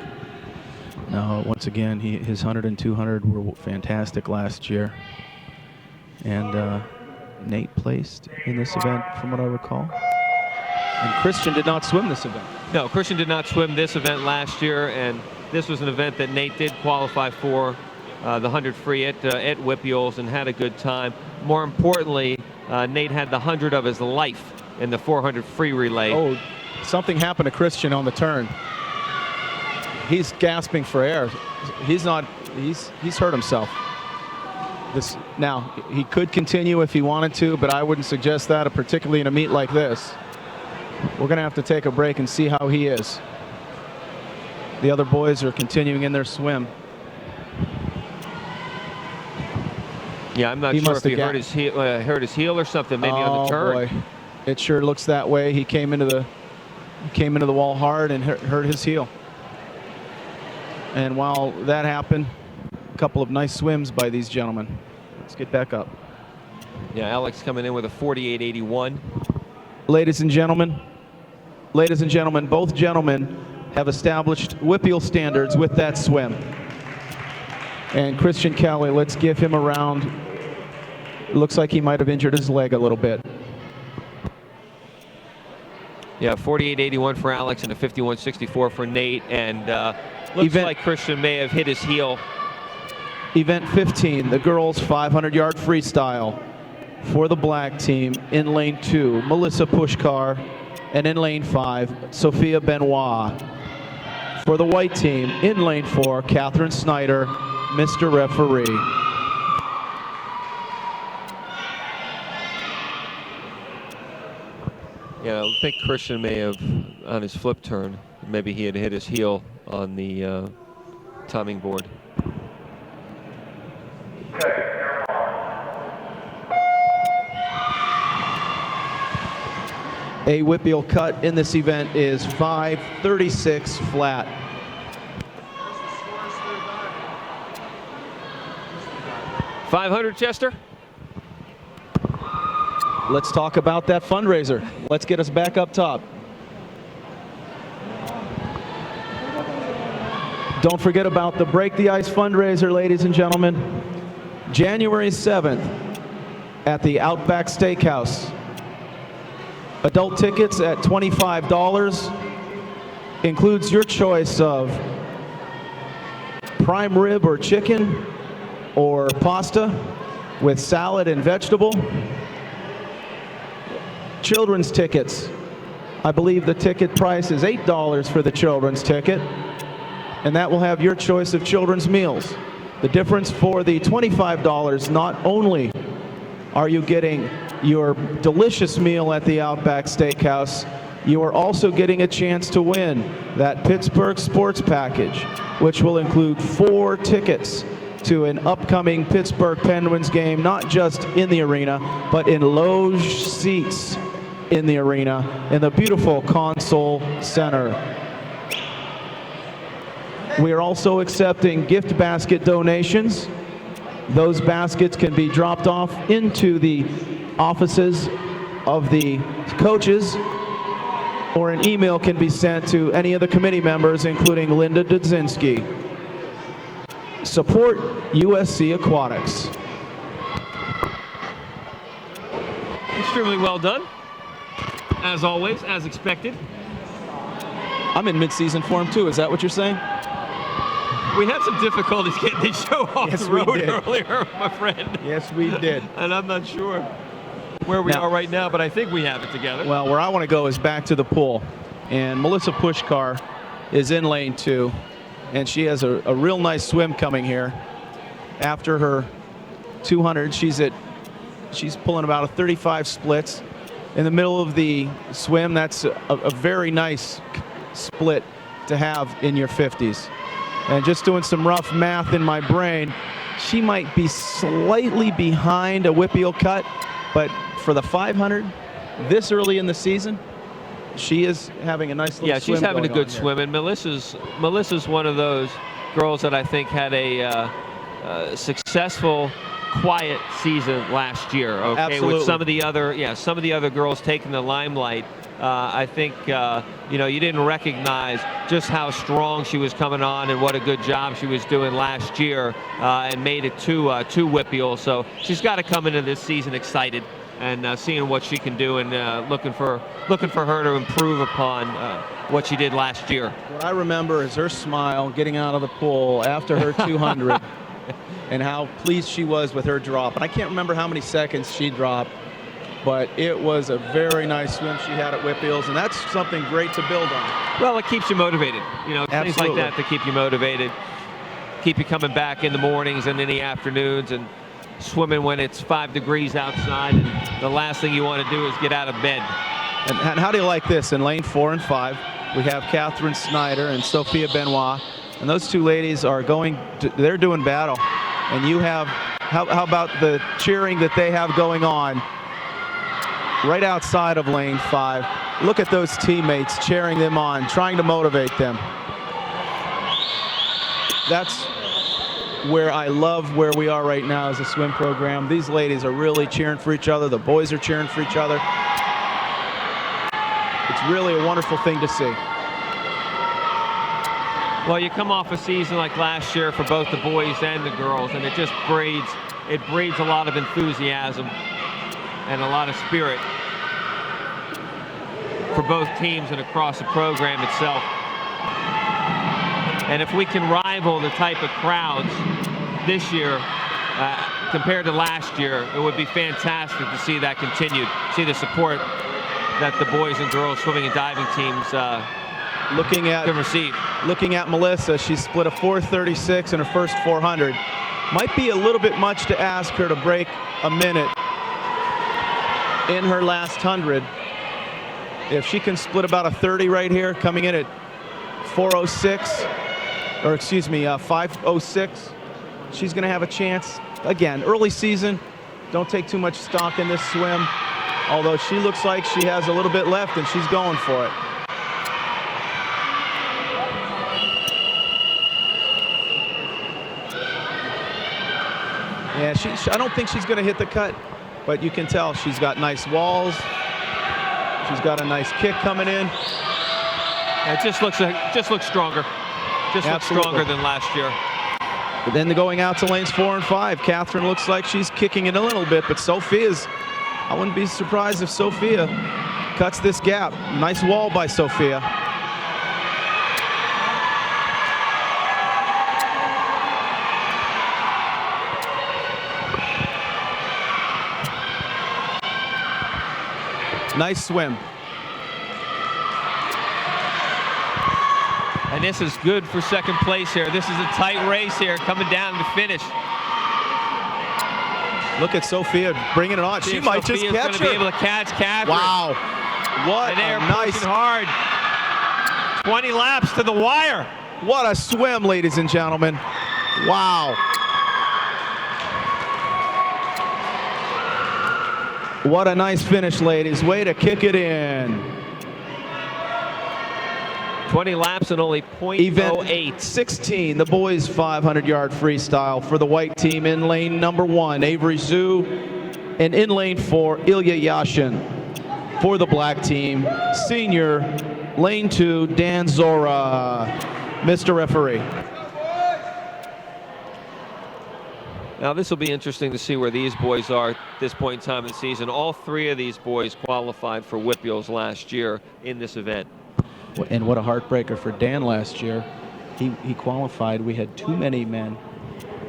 No, once again, his 100 and 200 were fantastic last year. And Nate placed in this event, from what I recall. And Christian did not swim this event. No, Christian did not swim this event last year, and this was an event that Nate did qualify for, the 100 free at Whipple's, and had a good time. More importantly, Nate had the 100 of his life in the 400 free relay. Oh, something happened to Christian on the turn. He's gasping for air. He's hurt himself. Now, he could continue if he wanted to, but I wouldn't suggest that, particularly in a meet like this. We're going to have to take a break and see how he is. The other boys are continuing in their swim. Yeah, I'm not He sure must if he have hurt his heel or something, maybe on the turn. Boy. It sure looks that way. He came into the wall hard and hurt his heel. And while that happened, a couple of nice swims by these gentlemen. Let's get back up. Yeah, Alex coming in with a 48.81. Ladies and gentlemen, both gentlemen have established Whipple standards with that swim. And Christian Kelly, let's give him a round. It looks like he might have injured his leg a little bit. Yeah, 48.81 for Alex and a 51.64 for Nate, and looks like Christian may have hit his heel. Event 15, the girls 500-yard freestyle. For the black team, in lane 2, Melissa Pushkar, and in lane 5, Sophia Benoit. For the white team, in lane 4, Catherine Snyder, Mr. Referee. Yeah, I think Christian may have, on his flip turn, maybe he had hit his heel on the timing board. A Whipple cut in this event is 5:36 flat. $500, Chester? Let's talk about that fundraiser. Let's get us back up top. Don't forget about the Break the Ice fundraiser, ladies and gentlemen. January 7th at the Outback Steakhouse. Adult tickets at $25. Includes your choice of prime rib or chicken or pasta with salad and vegetable. Children's tickets. I believe the ticket price is $8 for the children's ticket, and that will have your choice of children's meals. The difference for the $25, not only are you getting your delicious meal at the Outback Steakhouse, you are also getting a chance to win that Pittsburgh Sports Package, which will include 4 tickets to an upcoming Pittsburgh Penguins game, not just in the arena, but in loge seats in the arena in the beautiful Console Center. We are also accepting gift basket donations. Those baskets can be dropped off into the offices of the coaches, or an email can be sent to any of the committee members, including Linda Dudzinski. Support USC Aquatics. Extremely well done. As always, as expected. I'm in mid-season form too, is that what you're saying? We had some difficulties getting the show off Yes, the we road did. earlier, my friend. Yes, we did. And I'm not sure where we Now- are right now, but I think we have it together. Well, where I want to go is back to the pool. And Melissa Pushkar is in lane 2, and she has a real nice swim coming here. After her 200, she's pulling about a 35 splits. In the middle of the swim, that's a very nice split to have in your 50s. And just doing some rough math in my brain, she might be slightly behind a Whippeal cut, but for the 500 this early in the season, she is having a nice little swim she's having a going good on here. swim, and Melissa's one of those girls that I think had a successful, quiet season last year. Okay, Absolutely. with some of the other girls taking the limelight. I think you didn't recognize just how strong she was coming on and what a good job she was doing last year, and made it to Whippeal. So she's got to come into this season excited and seeing what she can do, and looking for her to improve upon what she did last year. What I remember is her smile getting out of the pool after her 200 and how pleased she was with her drop. And I can't remember how many seconds she dropped, but it was a very nice swim she had at Whippeals, and that's something great to build on. Well, it keeps you motivated. Things like Absolutely. that keep you motivated, keep you coming back in the mornings and in the afternoons, and swimming when it's 5 degrees outside, and the last thing you want to do is get out of bed. And how do you like this? In lane 4 and 5, we have Catherine Snyder and Sophia Benoit, and those two ladies are they're doing battle. And you have, how about the cheering that they have going on right outside of lane 5? Look at those teammates cheering them on, trying to motivate them. That's where I love where we are right now as a swim program. These ladies are really cheering for each other. The boys are cheering for each other. It's really a wonderful thing to see. Well, you come off a season like last year for both the boys and the girls, and it just breeds a lot of enthusiasm and a lot of spirit for both teams and across the program itself. And if we can rival the type of crowds this year compared to last year, it would be fantastic to see that continued, see the support that the boys and girls swimming and diving teams can receive. Looking at Melissa, she split a 4:36 in her first 400. Might be a little bit much to ask her to break a minute in her last 100. If she can split about a 30 right here, coming in at 4:06, or excuse me, 5:06, she's going to have a chance. Again, early season, don't take too much stock in this swim, although she looks like she has a little bit left and she's going for it. Yeah, I don't think she's going to hit the cut, but you can tell she's got nice walls. She's got a nice kick coming in. It just looks stronger. Looks Absolutely. stronger than last year. But then going out to lanes 4 and 5, Catherine looks like she's kicking it a little bit, but I wouldn't be surprised if Sophia cuts this gap. Nice wall by Sophia. Nice swim. And this is good for second place here. This is a tight race here, coming down to finish. Look at Sophia bringing it on. She might just catch Sophia's going to be her. able to catch Catherine. Wow. What And they're a nice, pushing hard. 20 laps to the wire. what a swim, ladies and gentlemen. Wow. What a nice finish, ladies. Way to kick it in. 20 laps and only Event .08. 16, the boys 500-yard freestyle for the white team. In lane number 1, Avery Zhu, and in lane 4, Ilya Yashin. For the black team, senior, lane 2, Dan Zora. Mr. Referee. Now this will be interesting to see where these boys are at this point in time in the season. All three of these boys qualified for Whippeals last year in this event. And what a heartbreaker for Dan last year. He qualified. We had too many men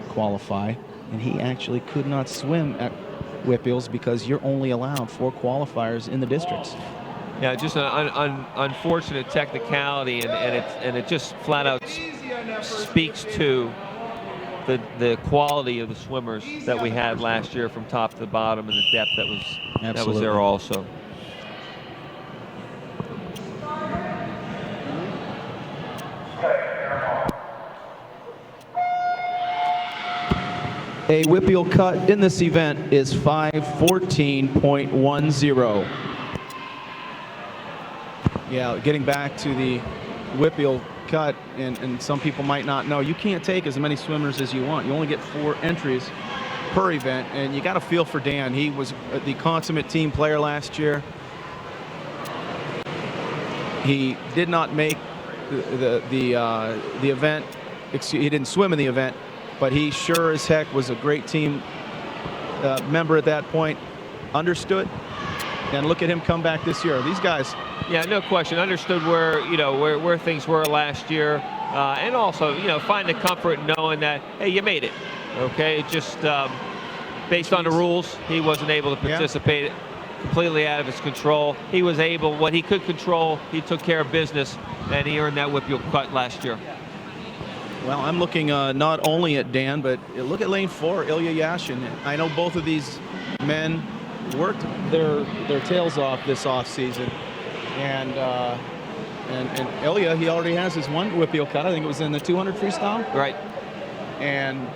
qualify, and he actually could not swim at Whippeals because you're only allowed 4 qualifiers in the districts. Yeah, just an unfortunate technicality, and it just flat out speaks to the quality of the swimmers that we had last year from top to the bottom, and the depth that was there also. A Whippeal cut in this event is 5:14.10. Yeah, getting back to the Whippeal cut, and some people might not know, you can't take as many swimmers as you want. You only get 4 entries per event, and you got to feel for Dan. He was the consummate team player last year. He did not make the event. He didn't swim in the event, but he sure as heck was a great team member at that point. Understood, and look at him come back this year. These guys. Yeah, no question. Understood where things were last year, and also find the comfort knowing that hey, you made it. Okay, just based on the rules, he wasn't able to participate. Completely out of his control. He was able, what he could control, he took care of business, and he earned that Whippeal cut last year. Well, I'm looking not only at Dan, but look at lane 4, Ilya Yashin. I know both of these men worked their tails off this off season, and Ilya, he already has his one Whippeal cut. I think it was in the 200 freestyle. Right. And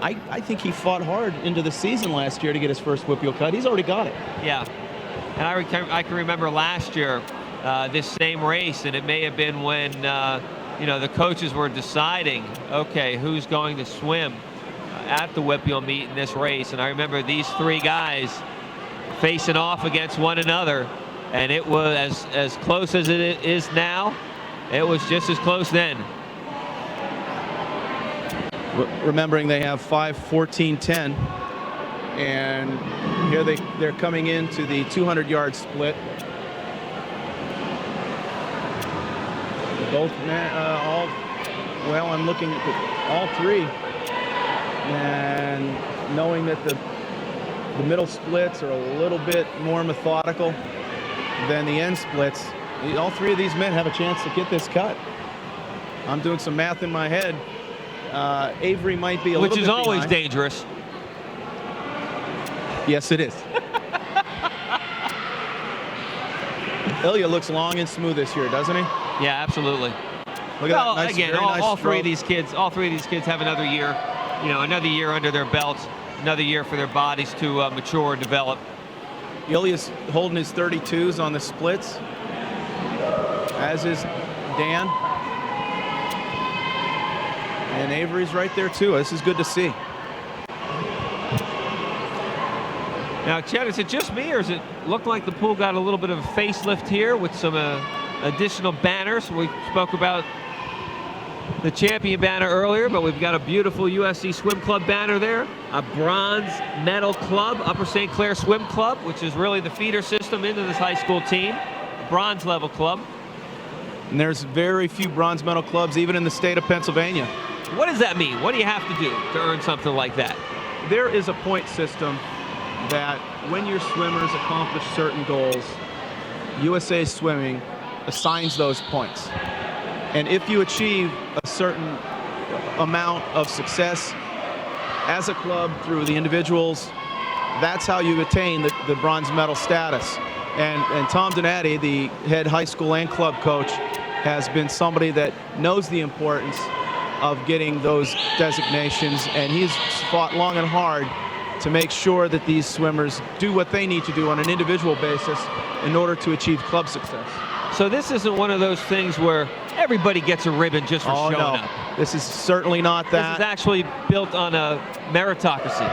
I think he fought hard into the season last year to get his first Whippeal cut. He's already got it. Yeah. And I can remember last year this same race, and it may have been when the coaches were deciding, okay, who's going to swim at the Whippeal meet in this race. And I remember these 3 guys facing off against one another, and it was as close as it is now. It was just as close then. Remembering they have 5:14.10, and here they're coming into the 200-yard split. Both men, I'm looking at all 3, and knowing that the middle splits are a little bit more methodical than the end splits. All 3 of these men have a chance to get this cut. I'm doing some math in my head. Avery might be a little bit Which is always behind. dangerous. Yes, it is. Ilya looks long and smooth this year, doesn't he? Yeah, absolutely. Look at that nice, again, very nice all 3 of stroke. these kids have another year, another year under their belts, another year for their bodies to mature and develop. Ilya's holding his 32s on the splits, as is Dan. And Avery's right there too. This is good to see. Now, Chad, is it just me, or does it look like the pool got a little bit of a facelift here with some additional banners? We spoke about the champion banner earlier, but we've got a beautiful USC Swim Club banner there, a bronze medal club, Upper St. Clair Swim Club, which is really the feeder system into this high school team, bronze level club. And there's very few bronze medal clubs even in the state of Pennsylvania. What does that mean? What do you have to do to earn something like that? There is a point system that when your swimmers accomplish certain goals, USA Swimming assigns those points. And if you achieve a certain amount of success as a club through the individuals, that's how you attain the bronze medal status. And Tom Donati, the head high school and club coach, has been somebody that knows the importance of getting those designations, and he's fought long and hard to make sure that these swimmers do what they need to do on an individual basis in order to achieve club success. So this isn't one of those things where everybody gets a ribbon just for showing up. This is certainly not that. This is actually built on a meritocracy.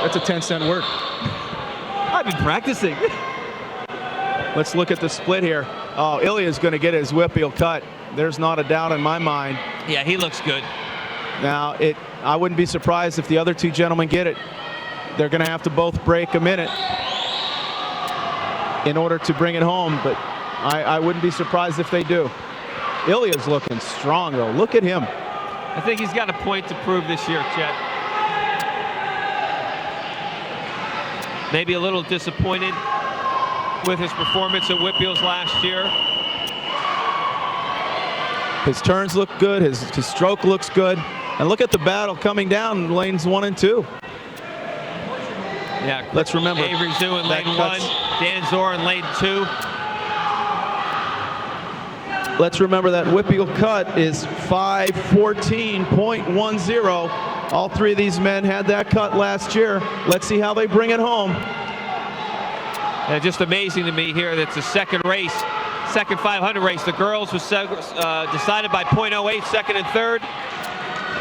That's a 10-cent word. I've been practicing. Let's look at the split here. Oh, Ilya's going to get his Whippeal cut. There's not a doubt in my mind. Yeah, he looks good. Now, I wouldn't be surprised if the other 2 gentlemen get it. They're going to have to both break a minute in order to bring it home, but I wouldn't be surprised if they do. Ilya's looking strong, though. Look at him. I think he's got a point to prove this year, Chet. Maybe a little disappointed with his performance at Whippeals last year. His turns look good. His stroke looks good. And look at the battle coming down in lanes 1 and 2. Yeah, let's remember. Avery Zhu in that lane 1, cuts. Dan Zor in lane 2. Let's remember that Whippeal cut is 5:14.10. All three of these men had that cut last year. Let's see how they bring it home. And just amazing to me here that's the second race, second 500 race. The girls was decided by .08, second and third.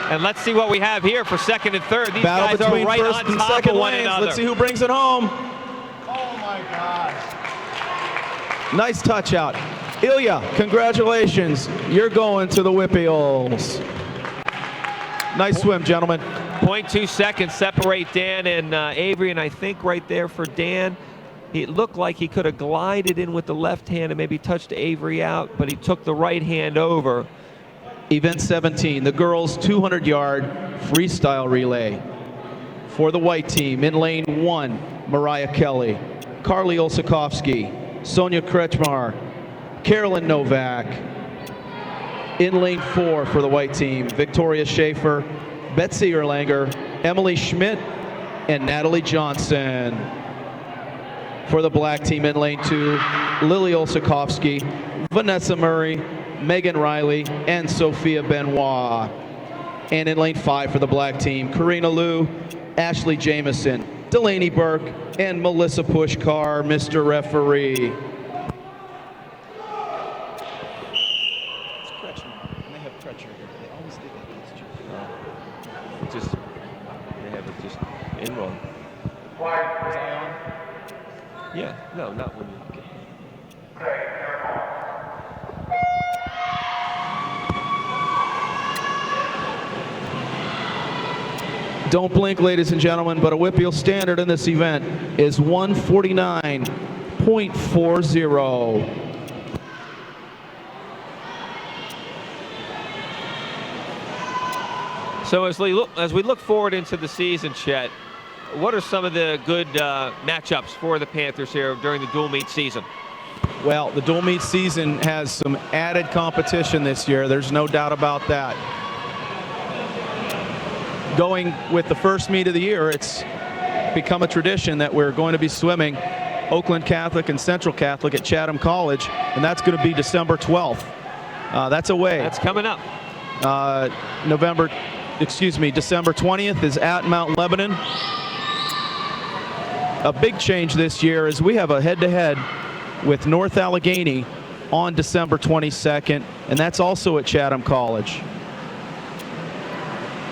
And let's see what we have here for second and third. These Battle guys are between right first on and top second of one lanes. another. Let's see who brings it home. Oh my gosh. Nice touch out. Ilya, congratulations. You're going to the Whippy-Ols. Nice swim, gentlemen. 0.2 seconds separate Dan and Avery, and I think right there for Dan, it looked like he could have glided in with the left hand and maybe touched Avery out, but he took the right hand over. Event 17, the girls' 200-yard freestyle relay. For the white team, in lane 1, Mariah Kelly, Carly Olsakowski, Sonia Kretschmar, Carolyn Novak. In lane 4 for the white team, Victoria Schaefer, Betsy Erlanger, Emily Schmidt, and Natalie Johnson. For the black team in lane 2, Lily Olsakowski, Vanessa Murray, Megan Riley, and Sophia Benoit. And in lane 5 for the black team, Karina Liu, Ashley Jamison, Delaney Burke, and Melissa Pushkar, Mr. Referee. It's Kretschmar. And they have Kretschmer here. They always did that last year. Just they have it just in wrong. Was I on? Yeah, no, not when you get. Don't blink, ladies and gentlemen, but a Whippeal standard in this event is 149.40. So as we look forward into the season, Chet, what are some of the good matchups for the Panthers here during the dual meet season? Well, the dual meet season has some added competition this year. There's no doubt about that. Going with the first meet of the year, it's become a tradition that we're going to be swimming Oakland Catholic and Central Catholic at Chatham College, and that's going to be December 12th. That's away. That's coming up. December 20th is at Mount Lebanon. A big change this year is we have a head-to-head with North Allegheny on December 22nd, and that's also at Chatham College.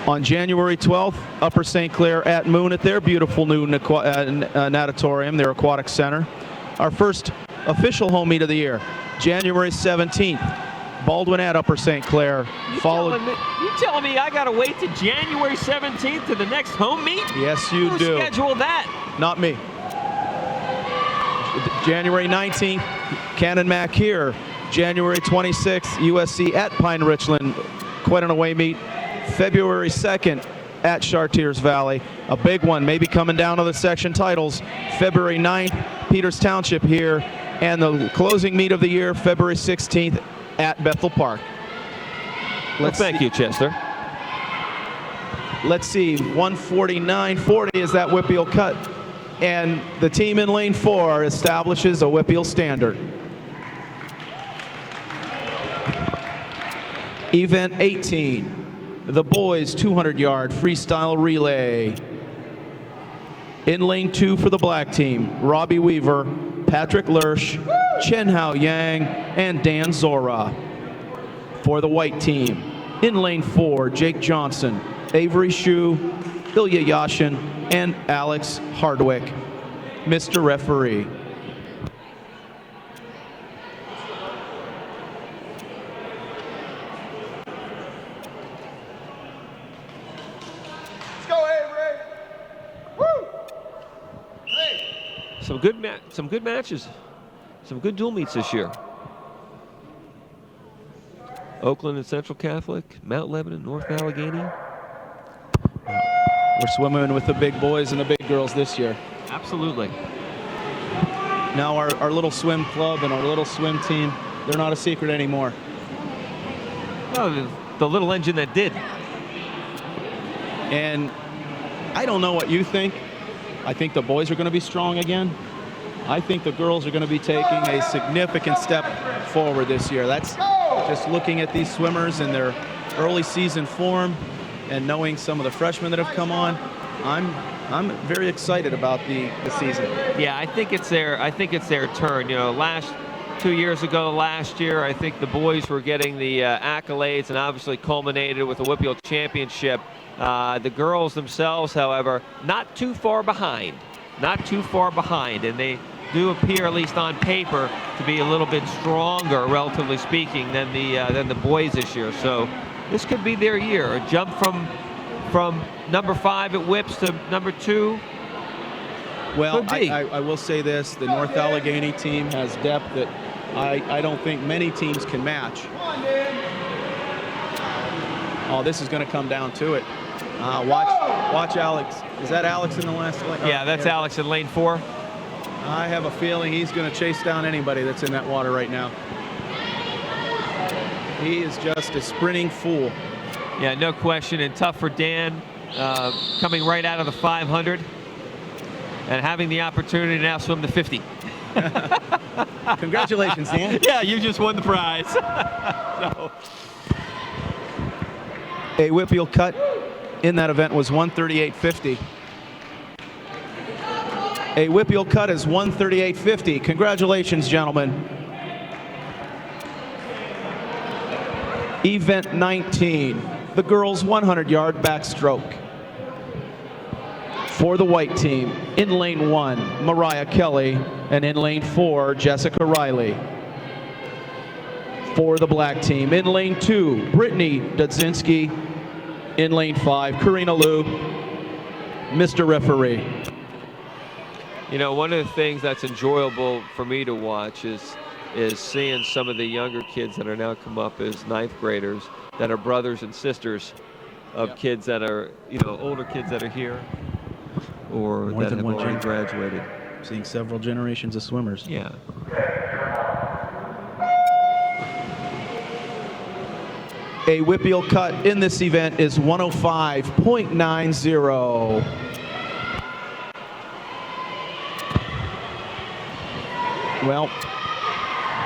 On January 12th, Upper St. Clair at Moon at their beautiful new natatorium, their aquatic center. Our first official home meet of the year, January 17th, Baldwin at Upper St. Clair. You telling me I got to wait to January 17th to the next home meet? Yes, you Who do. scheduled that? Not me. January 19th, Cannon Mac here. January 26th, USC at Pine Richland. Quite an away meet. February 2nd at Chartiers Valley. A big one, maybe coming down to the section titles. February 9th, Peters Township here. And the closing meet of the year, February 16th at Bethel Park. Thank you, Chester. Let's see, 149.40 is that Whippeal cut. And the team in lane 4 establishes a Whippeal standard. Event 18, the boys 200-yard freestyle relay. In lane 2 for the black team, Robbie Weaver, Patrick Lersch, Chen Hao Yang, and Dan Zora. For the white team, in lane 4, Jake Johnson, Avery Shu, Ilya Yashin, and Alex Hardwick. Mr. Referee. Let's go, Avery! Woo! Hey! Some good matches. Some good dual meets this year. Oakland and Central Catholic, Mount Lebanon, North Allegheny. We're swimming with the big boys and the big girls this year. Absolutely. Now our little swim club and our little swim team, they're not a secret anymore. Oh, the little engine that did. And I don't know what you think. I think the boys are going to be strong again. I think the girls are going to be taking a significant step forward this year. That's just looking at these swimmers and their early season form. and knowing some of the freshmen that have come on, I'm very excited about the season. Yeah, I think it's their turn. You know, last 2 years ago, last year, I think the boys were getting the accolades and obviously culminated with the WPIAL championship. The girls themselves, however, not too far behind, and they do appear, at least on paper, to be a little bit stronger, relatively speaking, than the boys this year. So this could be their year. A jump from number 5 at Whips to number 2. Well, Could be. I will say this: the North Allegheny team has depth that I don't think many teams can match. Oh, this is going to come down to it. Watch Alex. Is that Alex in the last lane? Yeah, that's Alex in lane 4. I have a feeling he's going to chase down anybody that's in that water right now. He is just a sprinting fool. Yeah, no question, and tough for Dan, coming right out of the 500 and having the opportunity to now swim the 50. Congratulations, Dan. Yeah, you just won the prize. So, A WPIAL cut in that event was 138.50. A WPIAL cut is 138.50. Congratulations, gentlemen. Event 19, the girls' 100-yard backstroke. For the white team, in lane 1, Mariah Kelly, and in lane 4, Jessica Riley. For the black team, in lane 2, Brittany Dudzinski, in lane 5, Karina Liu. Mr. Referee. you know, one of the things that's enjoyable for me to watch is seeing some of the younger kids that are now come up as 9th graders that are brothers and sisters of kids that are, you know, older kids that are here or More that than have one already gen- graduated. Seeing several generations of swimmers. Yeah. A WPIAL cut in this event is 105.90. Well,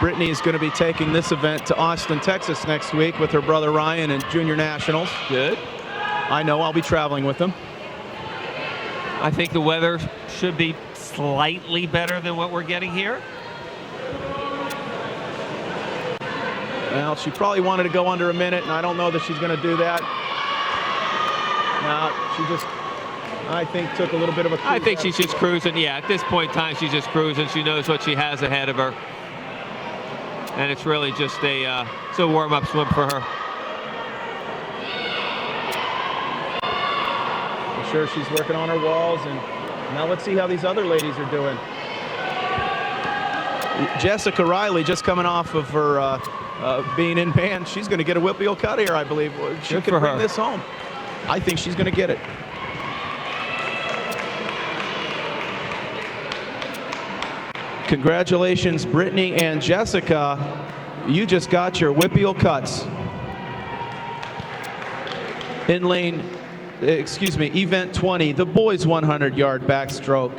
Brittany is going to be taking this event to Austin, Texas next week with her brother Ryan and Junior Nationals. Good. I know, I'll be traveling with them. I think the weather should be slightly better than what we're getting here. Well, she probably wanted to go under a minute, and I don't know that she's going to do that. No, she just, I think, took a little bit of a cruise. I think she's just cruising. Yeah, at this point in time, she's just cruising. She knows what she has ahead of her. And it's really just a warm-up swim for her. I'm sure she's working on her walls, and now let's see how these other ladies are doing. Jessica Riley, just coming off of her being in band, she's going to get a WPIAL cut here, I believe. She Good could for bring her. this home. I think she's going to get it. Congratulations, Brittany and Jessica. You just got your WPIAL cuts. In lane, event 20, the boys 100-yard backstroke.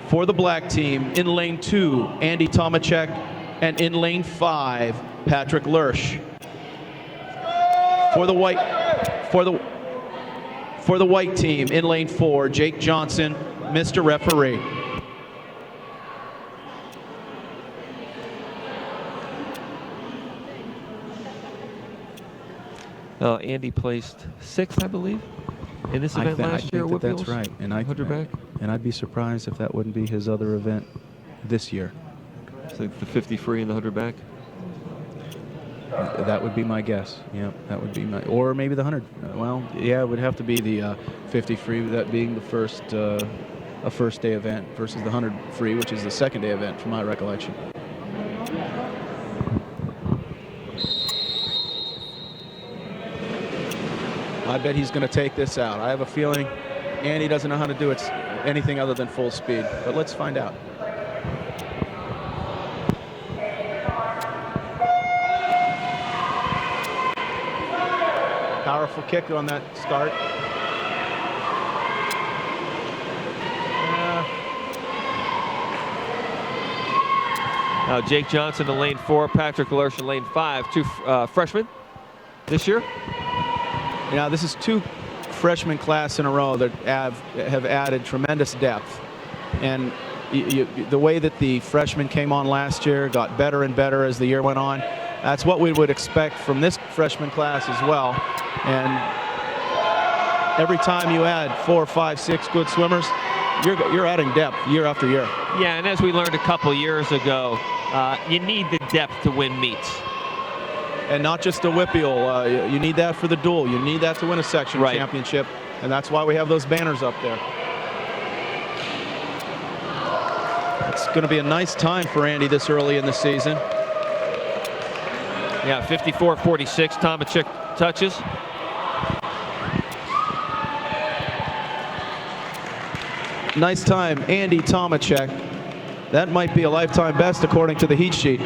For the black team, in lane 2, Andy Tomacek, and in lane 5, Patrick Lurch. For the white team, in lane 4, Jake Johnson, Mr. Referee. Andy placed 6th, I believe, in this event last year. I think that's WPIALs. right, and 100 back. And I'd be surprised if that wouldn't be his other event this year. So the 50 free and the 100 back. That would be my guess. Yeah, that would be my, or maybe the 100. Well, yeah, it would have to be the 50 free, that being the first a first day event versus the 100 free, which is the second day event, from my recollection. I bet he's going to take this out. I have a feeling Andy doesn't know how to do it anything other than full speed, but let's find out. Powerful kick on that start. Now Jake Johnson in lane 4, Patrick Lurch in lane 5, 2 freshmen this year. Now, this is 2 freshman class in a row that have added tremendous depth. And the way that the freshmen came on last year got better and better as the year went on. That's what we would expect from this freshman class as well. And every time you add 4, 5, 6 good swimmers, you're adding depth year after year. Yeah, and as we learned a couple years ago, you need the depth to win meets. And not just a WPIAL. You need that for the dual. You need that to win a section Right. championship. And that's why we have those banners up there. It's going to be a nice time for Andy this early in the season. Yeah, 54-46, Tomachek touches. Nice time, Andy Tomachek. That might be a lifetime best according to the heat sheet.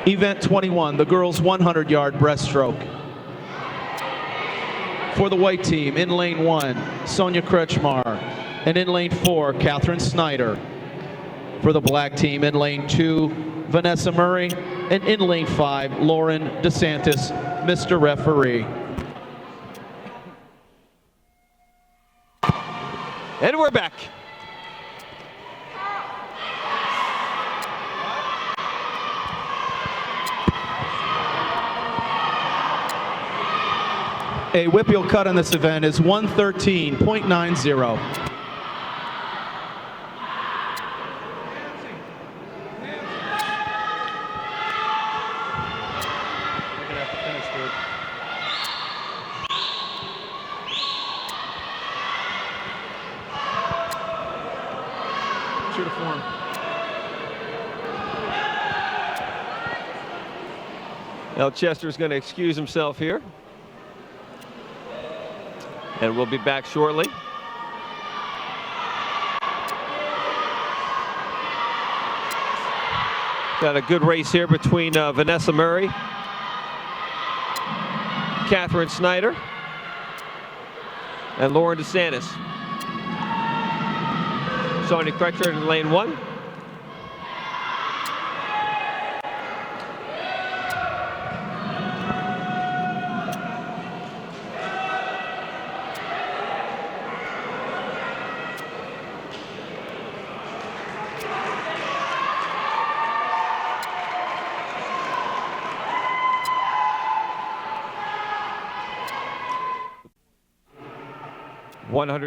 Event 21, the girls 100-yard breaststroke. For the white team, in lane 1, Sonia Kretschmar. And in lane 4, Catherine Snyder. For the black team, in lane 2, Vanessa Murray. And in lane 5, Lauren DeSantis, Mr. Referee. And we're back. A WPIAL cut on this event is 113.90. True to form. Now Chester's going to excuse himself here. And we'll be back shortly. Got a good race here between Vanessa Murray, Catherine Snyder, and Lauren DeSantis. Sonia Kretschmar in lane 1.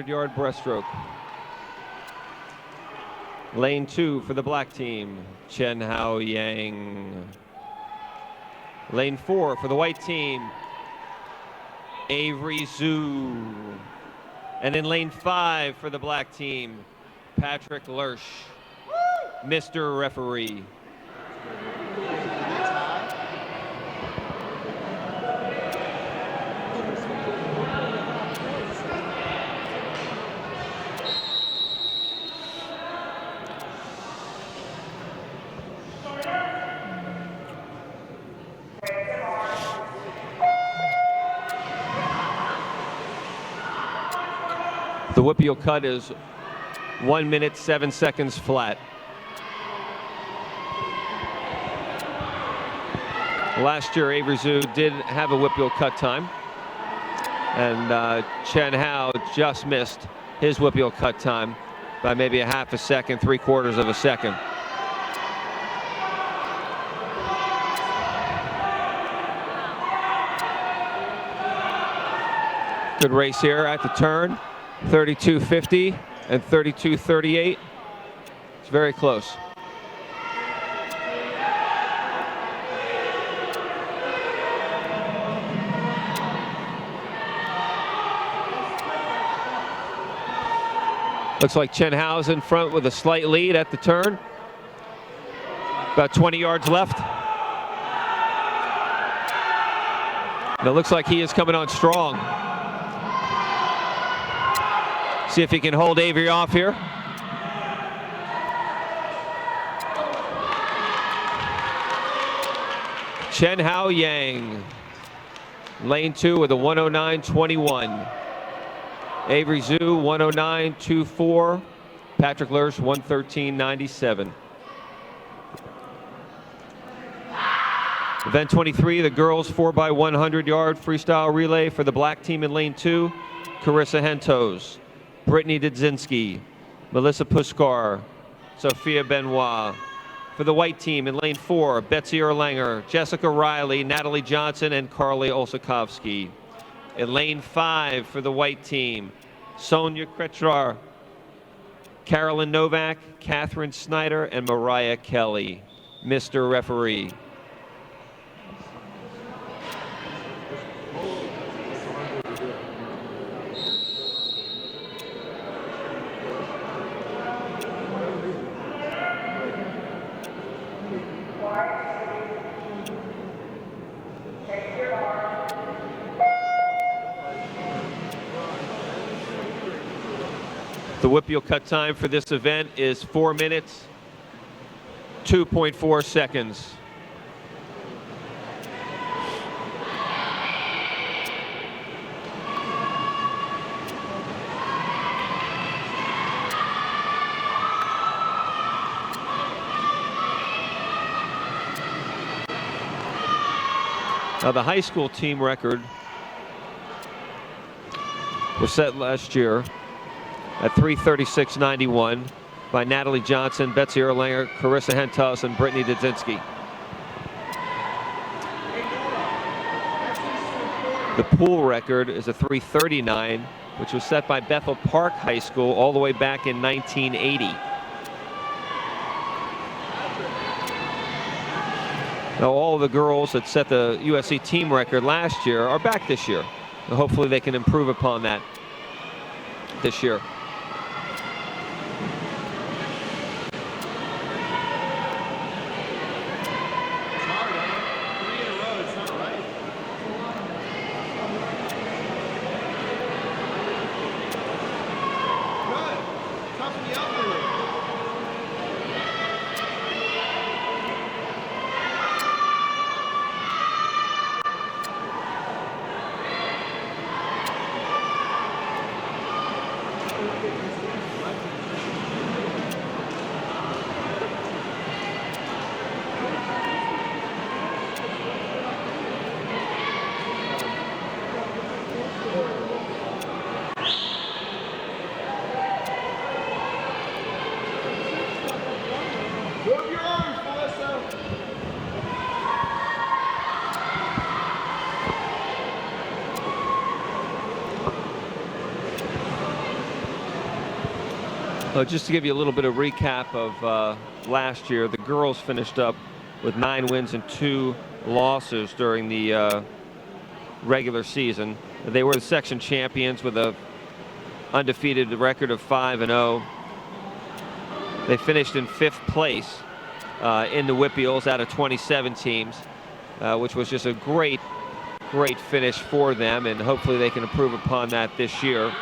Yard breaststroke. Lane 2 for the black team, Chen Hao Yang. Lane 4 for the white team, Avery Zhu. And in lane 5 for the black team, Patrick Lersch, Mr. Referee. The WPIAL cut is 1 minute, 7 seconds flat. Last year, Avery Zhu did have a WPIAL cut time. And Chen Hao just missed his WPIAL cut time by maybe a half a second, 3/4 of a second. Good race here at the turn. 32.50 and 32.38. It's very close. Looks like Chen Hao's in front with a slight lead at the turn. About 20 yards left. And it looks like he is coming on strong. See if he can hold Avery off here. Chen Hao Yang, lane 2 with a 109.21. Avery Zhu 109.24. Patrick Lersch 113.97. Event 23, the girls 4x100 yard freestyle relay for the black team in lane 2, Carissa Hentos, Brittany Dudzinski, Melissa Puskar, Sophia Benoit. For the white team in lane 4, Betsy Erlanger, Jessica Riley, Natalie Johnson, and Carly Olsakowski. In lane 5 for the white team, Sonia Kretschar, Carolyn Novak, Catherine Snyder, and Mariah Kelly. Mr. Referee. The Whippeal cut time for this event is 4 minutes, 2.4 seconds. Now the high school team record was set last year at 3:36.91 by Natalie Johnson, Betsy Erlanger, Carissa Hentos, and Brittany Dudzinski. The pool record is a 3:39, which was set by Bethel Park High School all the way back in 1980. Now all of the girls that set the USC team record last year are back this year. And hopefully they can improve upon that this year. Just to give you a little bit of recap of last year, the girls finished up with 9 wins and 2 losses during the regular season. They were the section champions with a undefeated record of 5-0. They finished in 5th place in the Whippeals out of 27 teams, which was just a great finish for them, and hopefully they can improve upon that this year.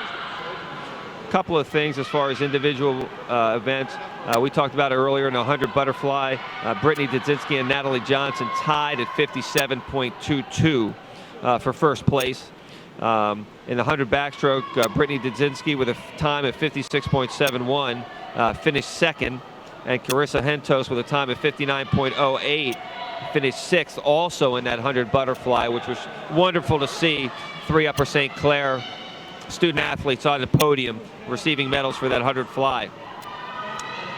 Couple of things as far as individual events. We talked about it earlier in the 100 butterfly. Brittany Dudzinski and Natalie Johnson tied at 57.22 for first place. In the 100 backstroke, Brittany Dudzinski with a time at 56.71 finished second, and Carissa Hentos with a time at 59.08 finished 6th also in that 100 butterfly, which was wonderful to see. 3 Upper St. Clair student athletes on the podium receiving medals for that 100 fly.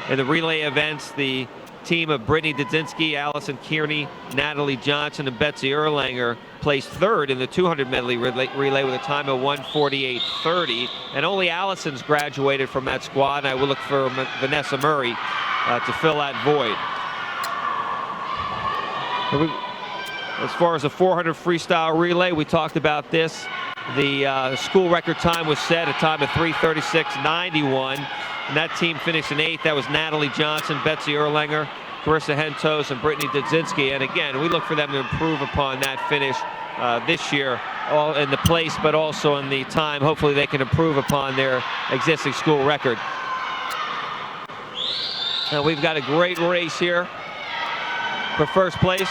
In the relay events, the team of Brittany Dudzinski, Allison Kearney, Natalie Johnson, and Betsy Erlanger placed 3rd in the 200 medley relay with a time of 1:48.30. And only Allison's graduated from that squad, and I will look for Vanessa Murray to fill that void. As far as the 400 freestyle relay, we talked about this. The school record time was set, a time of 3:36.91, and that team finished in 8th. That was Natalie Johnson, Betsy Erlanger, Carissa Hentos, and Brittany Dudzinski. And again, we look for them to improve upon that finish this year, all in the place, but also in the time. Hopefully they can improve upon their existing school record. Now we've got a great race here for first place.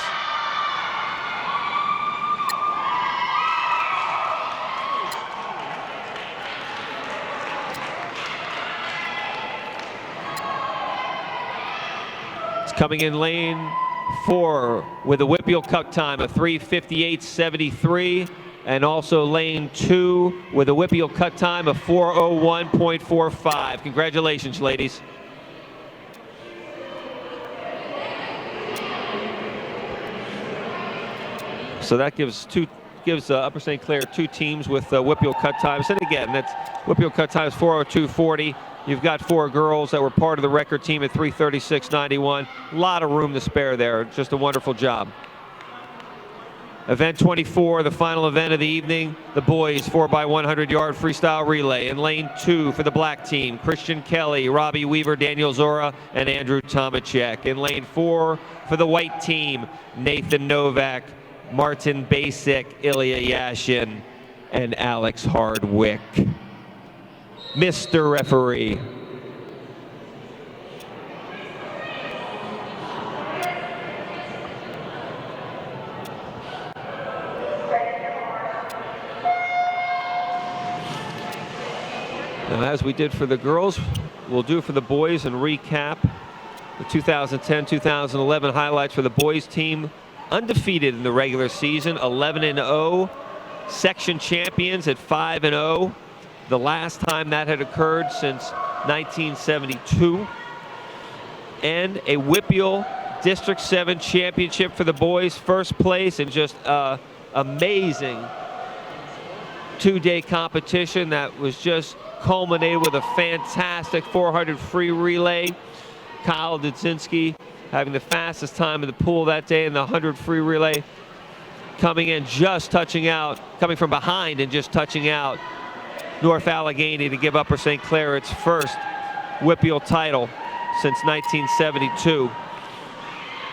Coming in lane 4 with a Whippeal cut time of 3:58.73, and also lane 2 with a Whippeal cut time of 4:01.45. Congratulations, ladies. So that gives Upper St. Clair 2 teams with Whippeal cut times. And again, that's Whippeal cut times 4:02.40. You've got 4 girls that were part of the record team at 3:36.91. A lot of room to spare there. Just a wonderful job. Event 24, the final event of the evening, the boys 4x100 yard freestyle relay. In lane 2 for the black team, Christian Kelly, Robbie Weaver, Daniel Zora, and Andrew Tomachek. In lane 4 for the white team, Nathan Novak, Martin Basic, Ilya Yashin, and Alex Hardwick. Mr. Referee. Now, as we did for the girls, we'll do for the boys and recap the 2010-2011 highlights for the boys team. Undefeated in the regular season, 11-0, section champions at 5-0. The last time that had occurred since 1972. And a Whippeal District 7 championship for the boys, first place, and just amazing 2-day competition that was just culminated with a fantastic 400 free relay. Kyle Dudzinski having the fastest time in the pool that day in the 100 free relay, coming in just touching out, coming from behind and just touching out North Allegheny to give Upper St. Clair its first Whippeal title since 1972.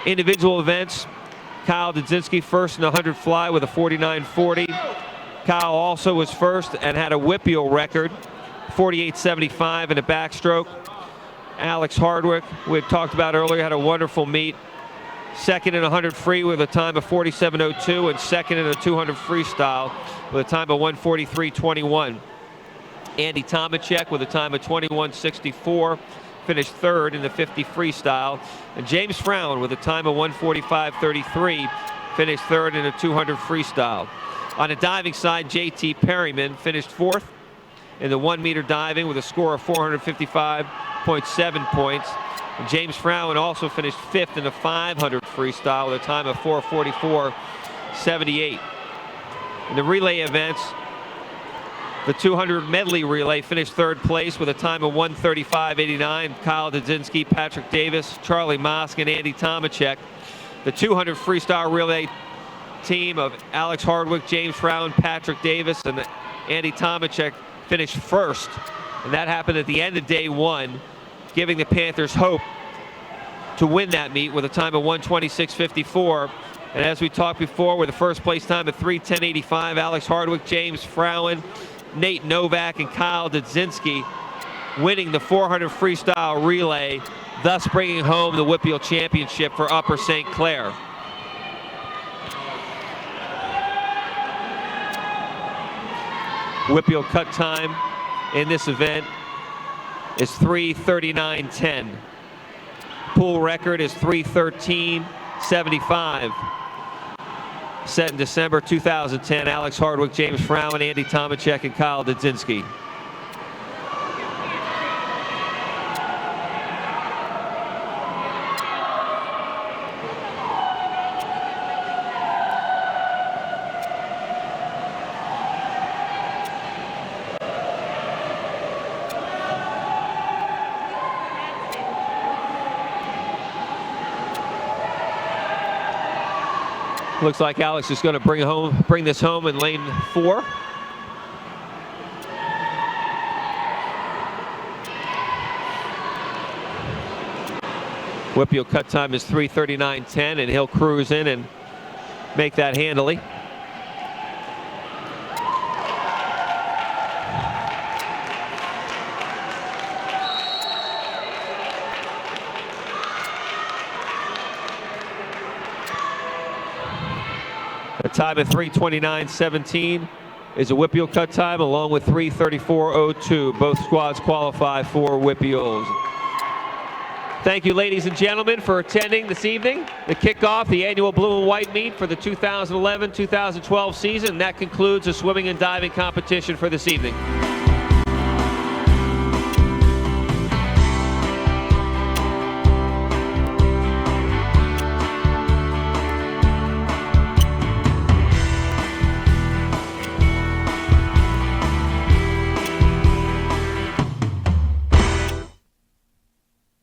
Individual events, Kyle Dudzinski first in the 100 fly with a 49.40. Kyle also was first and had a Whippeal record, 48.75 in a backstroke. Alex Hardwick, we had talked about earlier, had a wonderful meet. Second in 100 free with a time of 47.02, and second in a 200 freestyle with a time of 1:43.21. Andy Tomachek with a time of 21.64, finished third in the 50 freestyle. And James Frown with a time of 1:45.33, finished third in a 200 freestyle. On the diving side, JT Perryman finished fourth in the 1 meter diving with a score of 455.7 points. And James Frown also finished fifth in the 500 freestyle with a time of 4:44.78. In the relay events, the 200 medley relay finished third place with a time of 1:35.89. Kyle Dudzinski, Patrick Davis, Charlie Mosk, and Andy Tomachek. The 200 freestyle relay team of Alex Hardwick, James Frown, Patrick Davis, and Andy Tomachek finished first. And that happened at the end of day 1, giving the Panthers hope to win that meet with a time of 1:26.54. And as we talked before, with the first place time of 3:10.85, Alex Hardwick, James Frowen, Nate Novak, and Kyle Dudzinski winning the 400 freestyle relay, thus bringing home the Whippeal Championship for Upper St. Clair. Whippeal cut time in this event is 3:39.10. Pool record is 3:13.75. Set in December 2010, Alex Hardwick, James Frowen, Andy Tomachek, and Kyle Dudzinski. Looks like Alex is going to bring this home in lane 4. Whippeal cut time is 3:39.10, and he'll cruise in and make that handily. A time of 3:29.17 is a Whippeal cut time, along with 3:34.02. Both squads qualify for Whippeals. Thank you, ladies and gentlemen, for attending this evening. The kickoff, the annual blue and white meet for the 2011-2012 season. And that concludes the swimming and diving competition for this evening.